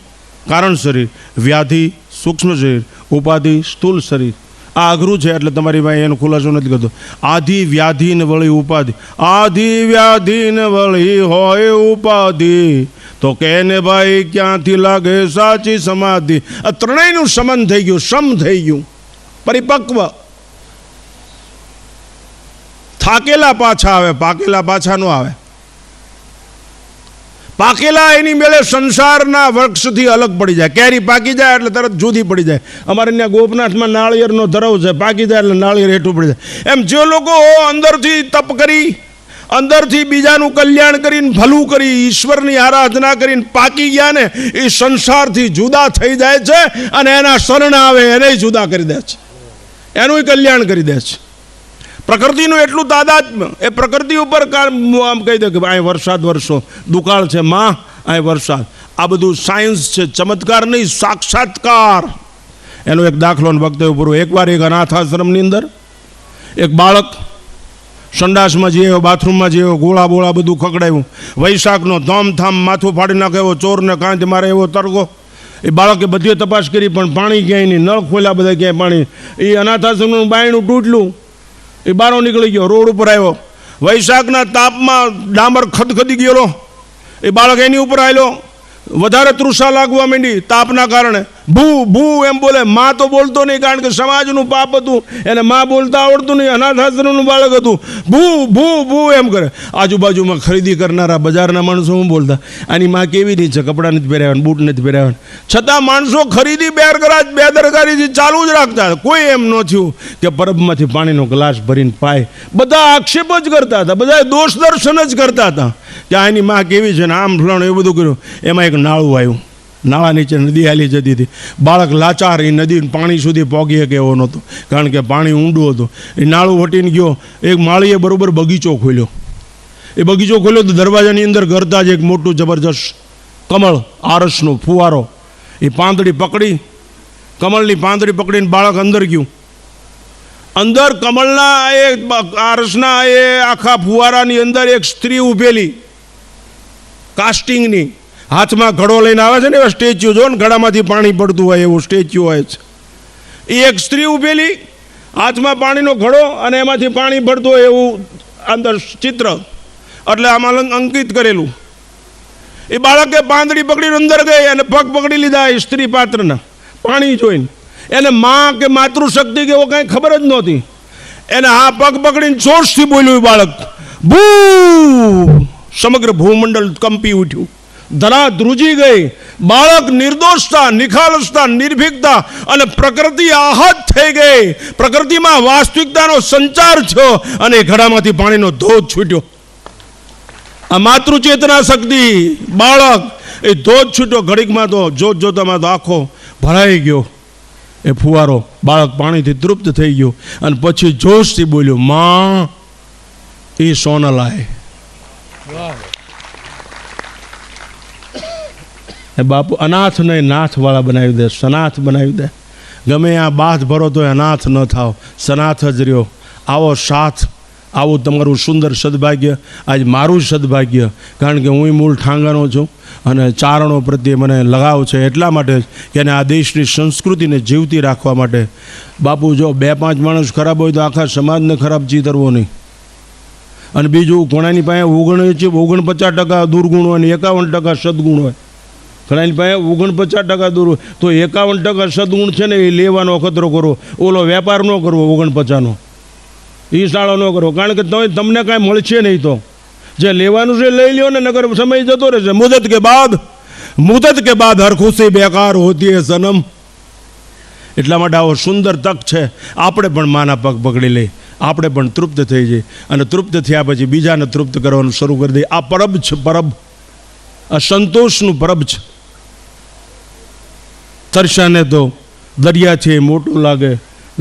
કારણ શરીર, વ્યાધિ સૂક્ષ્મ શરીર, ઉપાધિ સ્થૂલ શરીર. આ અઘરું છે એટલે તમારી ભાઈ એનો ખુલાસો નથી કરતો. આધિ વ્યાધિ ને વળી ઉપાધિ. આધિ વ્યાધિ ને વળી હોય ઉપાધિ તો કેને ભાઈ ક્યાંથી લાગે સાચી સમાધિ. આ ત્રણેયનું સમન થઈ ગયું, સમ થઈ ગયું, પરિપક્વ. થાકેલા પાછા આવે, પાકેલા પાછા ન આવે. પાકેલા એની મેળે સંસારના વૃક્ષથી અલગ પડી જાય. કેરી પાકી જાય એટલે તરત જુદી પડી જાય. અમારે ત્યાં ગોપનાથમાં નાળિયેરનો ધરાવ છે. પાકી જાય એટલે નાળિયેર હેઠું પડી જાય. એમ જે લોકો અંદરથી તપ કરી, અંદરથી બીજાનું કલ્યાણ કરીને, ભલું કરી, ઈશ્વરની આરાધના કરીને પાકી ગયા ને, એ સંસારથી જુદા થઈ જાય છે અને એના શરણ આવે એને જુદા કરી દે છે, એનું કલ્યાણ કરી દે છે. પ્રકૃતિનું એટલું તાદાત્મ્ય. એ પ્રકૃતિ ઉપર આમ કહી દે કે અહીં વરસાદ વરસો, દુકાળ છે માં અહીં વરસાદ. આ બધું સાયન્સ છે, ચમત્કાર નહીં, સાક્ષાત્કાર. એનો એક દાખલો ને વક્તવ્ય પૂરું. એકવાર એક અનાથ આશ્રમની અંદર એક બાળક સંડાસમાં જઈએ, બાથરૂમમાં જઈએ, ગોળા બોળા બધું ખકડાયું. વૈશાખનો ધમધામ માથું ફાડી નાખે એવો, ચોરને કાંત મારે એવો તરગો. એ બાળકે બધી તપાસ કરી પણ પાણી ક્યાંય નહીં, નળ ખોલ્યા બધા ક્યાંય પાણી. એ અનાથ આશ્રમનું બાયણું તૂટલું, એ બારો નીકળી ગયો, રોડ ઉપર આવ્યો. વૈશાખના તાપમાં ડામર ખદખદી ગયેલો. એ બાળક એની ઉપર આવેલો, વધારે તૃષા લાગવા માંડી તાપના કારણે. ભૂ ભૂ એમ બોલે. માં તો બોલતો નહીં, કારણ કે સમાજનું પાપ હતું, એને માં બોલતા આવડતું નહીં. અનાથ આશ્રમનું બાળક હતું. ભૂ ભૂ ભૂ એમ કરે. આજુબાજુમાં ખરીદી કરનારા બજારના માણસો શું બોલતા, આની માં કેવી નહીં છે, કપડાં નથી પહેરાવ્યા, બૂટ નથી પહેરાવ્યા. છતાં માણસો ખરીદી બેદરકારીથી ચાલુ જ રાખતા હતા. કોઈ એમ ન થયું કે પરબમાંથી પાણીનો ગ્લાસ ભરીને પાય. બધા આક્ષેપ જ કરતા હતા, બધા દોષ દર્શન જ કરતા હતા કે આની માં કેવી છે ને આમ ફલાણું એવું બધું કર્યું. એમાં એક નાળું આવ્યું, નાળા નીચે નદી હાલી જતી હતી. બાળક લાચાર, એ નદી પાણી સુધી પહોંચી શકે એવો નહોતો, કારણ કે પાણી ઊંડું હતું. એ નાળું વટીને ગયો. એક માળીએ બરોબર બગીચો ખોલ્યો. એ બગીચો ખોલ્યો તો દરવાજાની અંદર ગરતા જ એક મોટું જબરજસ્ત કમળ, આરસનો ફુવારો. એ પાંદડી પકડી, કમળની પાંદડી પકડીને બાળક અંદર ગયું. અંદર કમળના એ આરસના એ આખા ફુવારાની અંદર એક સ્ત્રી ઊભેલી, કાસ્ટિંગની, હાથમાં ઘડો લઈને આવે છે ને એવા સ્ટેચ્યુ, જો ને ઘડામાંથી પાણી પડતું હોય એવું સ્ટેચ્યુ હોય છે. એ એક સ્ત્રી ઊભેલી, હાથમાં પાણીનો ઘડો અને એમાંથી પાણી પડતું હોય એવું અંદર ચિત્ર, એટલે આમાં અંકિત કરેલું. એ બાળકે પાંદડી પકડીને અંદર ગઈ અને પગ પકડી લીધા એ સ્ત્રી પાત્રના, પાણી જોઈને. એને માં કે માતૃશક્તિ કે એવો કાંઈ ખબર જ નહોતી. એને આ પગ પકડીને જોશથી બોલ્યું બાળક, ભૂ. સમગ્ર ભૂમંડળ કંપી ઉઠ્યું, ધરા ધ્રુજી ગઈ. બાળક નિર્દોષતા, નિખાલસતા, નિર્ભીકતા અને પ્રકૃતિ આહત થઈ ગઈ. પ્રકૃતિમાં વાસ્તવિકતાનો સંચાર થયો અને ઘડામાંથી પાણીનો ધોધ છૂટ્યો. આ માતૃચેતના શક્તિ, બાળક એ ધોધ છૂટ્યો. ઘડીકમાં તો જોત જોતામાં તો આખો ભરાઈ ગયો એ ફુવારો. બાળક પાણીથી તૃપ્ત થઈ ગયો અને પછી જોશથી બોલ્યો, માં એ સોનલાય. એ બાપુ અનાથને નાથવાળા બનાવી દે, સનાથ બનાવી દે. ગમે આ બાથ ભરો તો અનાથ ન થાવ, સનાથ જ રહ્યો. આવો સાથ, આવું તમારું સુંદર સદભાગ્ય, આજ મારું સદભાગ્ય, કારણ કે હું મૂળ ઠાંગાનો છું અને ચારણો પ્રત્યે મને લગાવ છે. એટલા માટે જ કે આ દેશની સંસ્કૃતિને જીવતી રાખવા માટે. બાપુ જો 2-5 માણસ ખરાબ હોય તો આખા સમાજને ખરાબ ચીતરવો નહીં. અને બીજું, કોણાની પાસે 49% દુર્ગુણ હોય ને 51% સદગુણ હોય. ઘણાની પાસે 49% દૂર, તો 51% સદગુણ છે ને એ લેવાનો અખતરો કરવો, ઓલો વેપાર ન કરવો 49નો, એ શાળો ન કરવો, કારણ કે તમને કાંઈ મળશે નહીં. તો જે લેવાનું છે લઈ લ્યો ને, નગર સમય જતો રહેશે. મુદત કે બાદ હર ખુશી બેકાર હોતી હે સનમ. એટલા માટે આવો સુંદર તક છે, આપણે પણ માના પગ પકડી લઈ, આપણે પણ તૃપ્ત થઈ જઈએ અને તૃપ્ત થયા પછી બીજાને તૃપ્ત કરવાનું શરૂ કરી દઈએ. આ પરબ છે, પરબ, આ સંતોષનું પરબ છે. તરસાને તો દરિયાથી મોટું લાગે,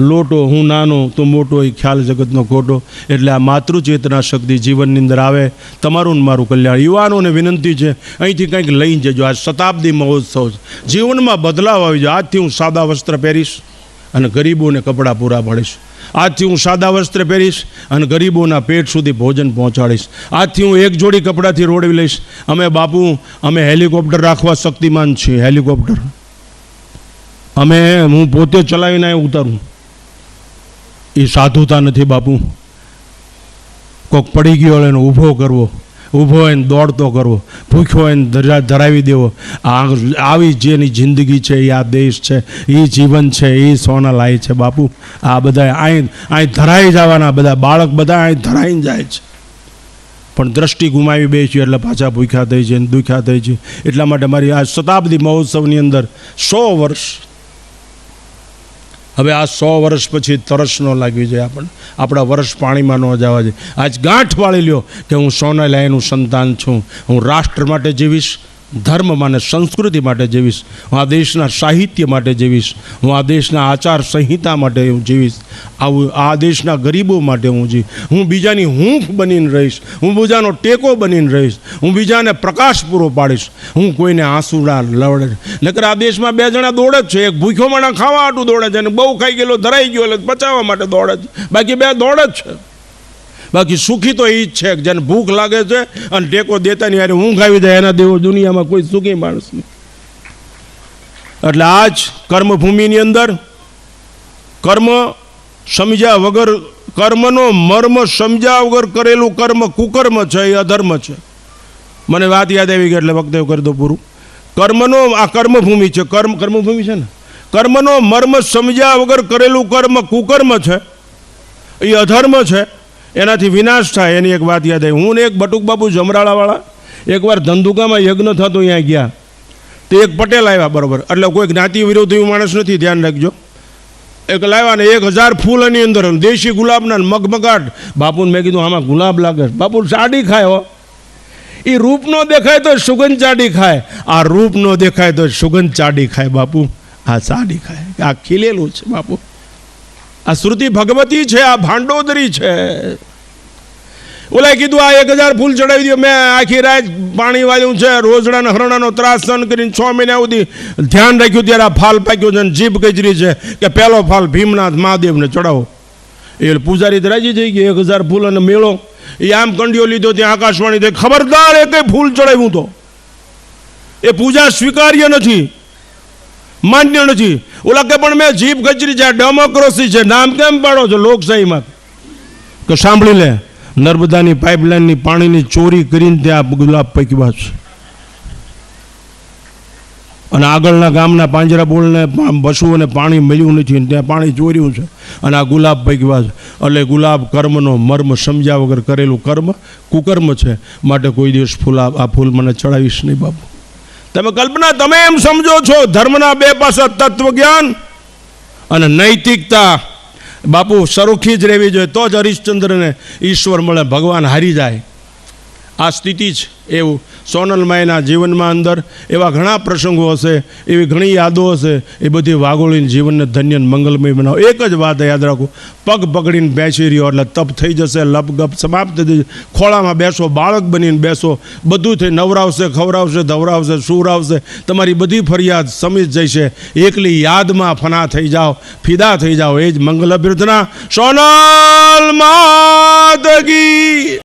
લોટો હું નાનો તો મોટો, એ ખ્યાલ જગતનો ખોટો. એટલે આ માતૃચેતના શક્તિ જીવનની અંદર આવે, તમારું ને મારું કલ્યાણ. યુવાનોને વિનંતી છે, અહીંથી કંઈક લઈને જજો. આ શતાબ્દી મહોત્સવ છે, જીવનમાં બદલાવ આવી જાય. આજથી હું સાદા વસ્ત્ર પહેરીશ અને ગરીબોને કપડાં પૂરા પાડીશ. આજથી હું સાદા વસ્ત્ર પહેરીશ અને ગરીબોના પેટ સુધી ભોજન પહોંચાડીશ. આજથી હું એક જોડી કપડાથી રોડવી લઈશ. અમે હેલિકોપ્ટર રાખવા શક્તિમાન છીએ. હેલિકોપ્ટર હું પોતે ચલાવીને ઉતારું. એ સાધુતા નથી બાપુ. કોઈક પડી ગયો હોય એને ઊભો કરવો, ઊભો હોય ને દોડતો કરવો, ભૂખ્યો હોય ને ધરાવી દેવો. આવી જેની જિંદગી છે, એ આ દેશ છે, એ જીવન છે, એ સોનાલાય છે બાપુ. આ બધા અહીં ધરાઈ જવાના, બધા બાળક બધા અહીં ધરાઈને જાય છે, પણ દ્રષ્ટિ ગુમાવી બેસી એટલે પાછા ભૂખ્યા થઈ છે, દુખ્યા થઈ છે. એટલા માટે મારી આ શતાબ્દી મહોત્સવની અંદર 100 વર્ષ, હવે આ 100 વર્ષ પછી તરસ ન લાગવી જોઈએ આપણને, આપણા વર્ષ પાણીમાં ન જવા જોઈએ. આજ ગાંઠ વાળી લ્યો કે હું સોનાલાયનું સંતાન છું, હું રાષ્ટ્ર માટે જીવીશ, ધર્મ અને સંસ્કૃતિ માટે જીવીશ, હું આ દેશના સાહિત્ય માટે જીવીશ, હું આ દેશના આચાર સંહિતા માટે હું જીવીશ, આવું આ દેશના ગરીબો માટે હું હું બીજાની હૂંફ બનીને રહીશ, હું બીજાનો ટેકો બનીને રહીશ, હું બીજાને પ્રકાશ પૂરો પાડીશ, હું કોઈને આંસુડા લવડે. નકર આ દેશમાં બે જણા દોડે જ છે, એક ભૂખ્યો માણસ ખાવા હાટું દોડે છે અને બહુ ખાઈ ગયેલો ધરાઈ ગયો એટલે બચાવવા માટે દોડે છે, બાકી બે દોડે જ છે. બાકી સુખી તો એ જ છે કે જેને ભૂખ લાગે છે અને ટેકો દેતા નહીં, અરે ઊંઘ આવી જાય એના દેવો દુનિયામાં કોઈ સુખી માણસ નહીં. એટલે આજ કર્મભૂમિની અંદર કર્મ સમજ્યા વગર, કર્મનો મર્મ સમજ્યા વગર કરેલું કર્મ કુકર્મ છે, એ અધર્મ છે. મને વાત યાદ આવી ગઈ એટલે વખતે કરી દો પૂરું. કર્મનો આ કર્મભૂમિ છે, કર્મભૂમિ છે ને, કર્મનો મર્મ સમજ્યા વગર કરેલું કર્મ કુકર્મ છે, એ અધર્મ છે, એનાથી વિનાશ થાય. એની એક વાત યાદ આવી. હું ને એક બટુક બાપુ જમરાળાવાળા એકવાર ધંધુકામાં યજ્ઞ થતો અહીંયા ગયા, તે એક પટેલ આવ્યા, બરાબર, એટલે કોઈ જ્ઞાતિ વિરોધી માણસ નથી, ધ્યાન રાખજો. એક લાવ્યા ને 1000 ફૂલ એની અંદર દેશી ગુલાબના મગમગાટ. બાપુને મેં કીધું આમાં ગુલાબ લાગે. બાપુ ચાડી ખાય હો, એ રૂપ નો દેખાય તો સુગંધ ચાડી ખાય, આ રૂપ નો દેખાય તો સુગંધ ચાડી ખાય. બાપુ આ ચાડી ખાય, આ ખીલેલું છે બાપુ. આ શ્રુતિ ભગવતી છે, આ ભાંડોદરી છે. ઓલા કીધું આ 1000 ફૂલ ચડાવી દો, મેં આખી રાત પાણી વાળ્યું છે, રોજડાના હરણાનો ત્રાસ સહન કરીને 6 મહિના સુધી ધ્યાન રાખ્યું, ત્યારે આ ફાલ પાક્યો છે અને જીભ કચરી છે કે પહેલો ફાલ ભીમનાથ મહાદેવને ચડાવો. એ પૂજારી રાજી થઈ ગઈ, 1000 ફૂલ અને મેળો. એ આમ કંડિયો લીધો, ત્યાં આકાશવાણી થઈ, ખબરદાર એ કઈ ફૂલ ચડાવ્યું તો એ પૂજા સ્વીકાર્ય નથી, માન્ય નથી. ઓલા કે પણ મેં જીભ કચરી છે, ડેમોક્રેસી છે, નામ કેમ પાડો છો લોકશાહીમાં? કે સાંભળી લે, નર્મદાની પાઇપલાઇનની પાણીની ચોરી કરીને ત્યાં ગુલાબ પૈકવા છે, અને આગળના ગામના પાંજરાપોળને પશુઓને પાણી મળ્યું નથી, ત્યાં પાણી ચોર્યું છે અને આ ગુલાબ પૈકવા છે. એટલે ગુલાબ કર્મનો મર્મ સમજ્યા વગર કરેલું કર્મ કુકર્મ છે, માટે કોઈ દિવસ આ ફૂલ મને ચડાવીશ નહીં બાપુ. તમે કલ્પના, તમે એમ સમજો છો ધર્મના બે પાસા તત્વજ્ઞાન અને નૈતિકતા બાપુ સરોખી જ રહેવી જોઈએ, તો જ હરિશ્ચંદ્રને ઈશ્વર મળે, ભગવાન હારી જાય. આ સ્થિતિ છે. એવું સોનલમાઈના જીવનમાં અંદર એવા ઘણા પ્રસંગો હશે, એવી ઘણી યાદો હશે, એ બધી વાગોળીને જીવનને ધન્ય મંગલમય બનાવો. એક જ વાત યાદ રાખો, પગ પકડીને બેસી રહ્યો એટલે તપ થઈ જશે, લપગપ સમાપ્ત થઈ જશે. ખોળામાં બેસો, બાળક બનીને બેસો, બધું થઈ નવરાવશે, ખવડાવશે, ધવરાવશે, સુવરાવશે, તમારી બધી ફરિયાદ સમી જશે. એકલી યાદમાં ફના થઈ જાઓ, ફિદા થઈ જાઓ, એ જ મંગલ અભ્યર્થના. સોનલ માત કી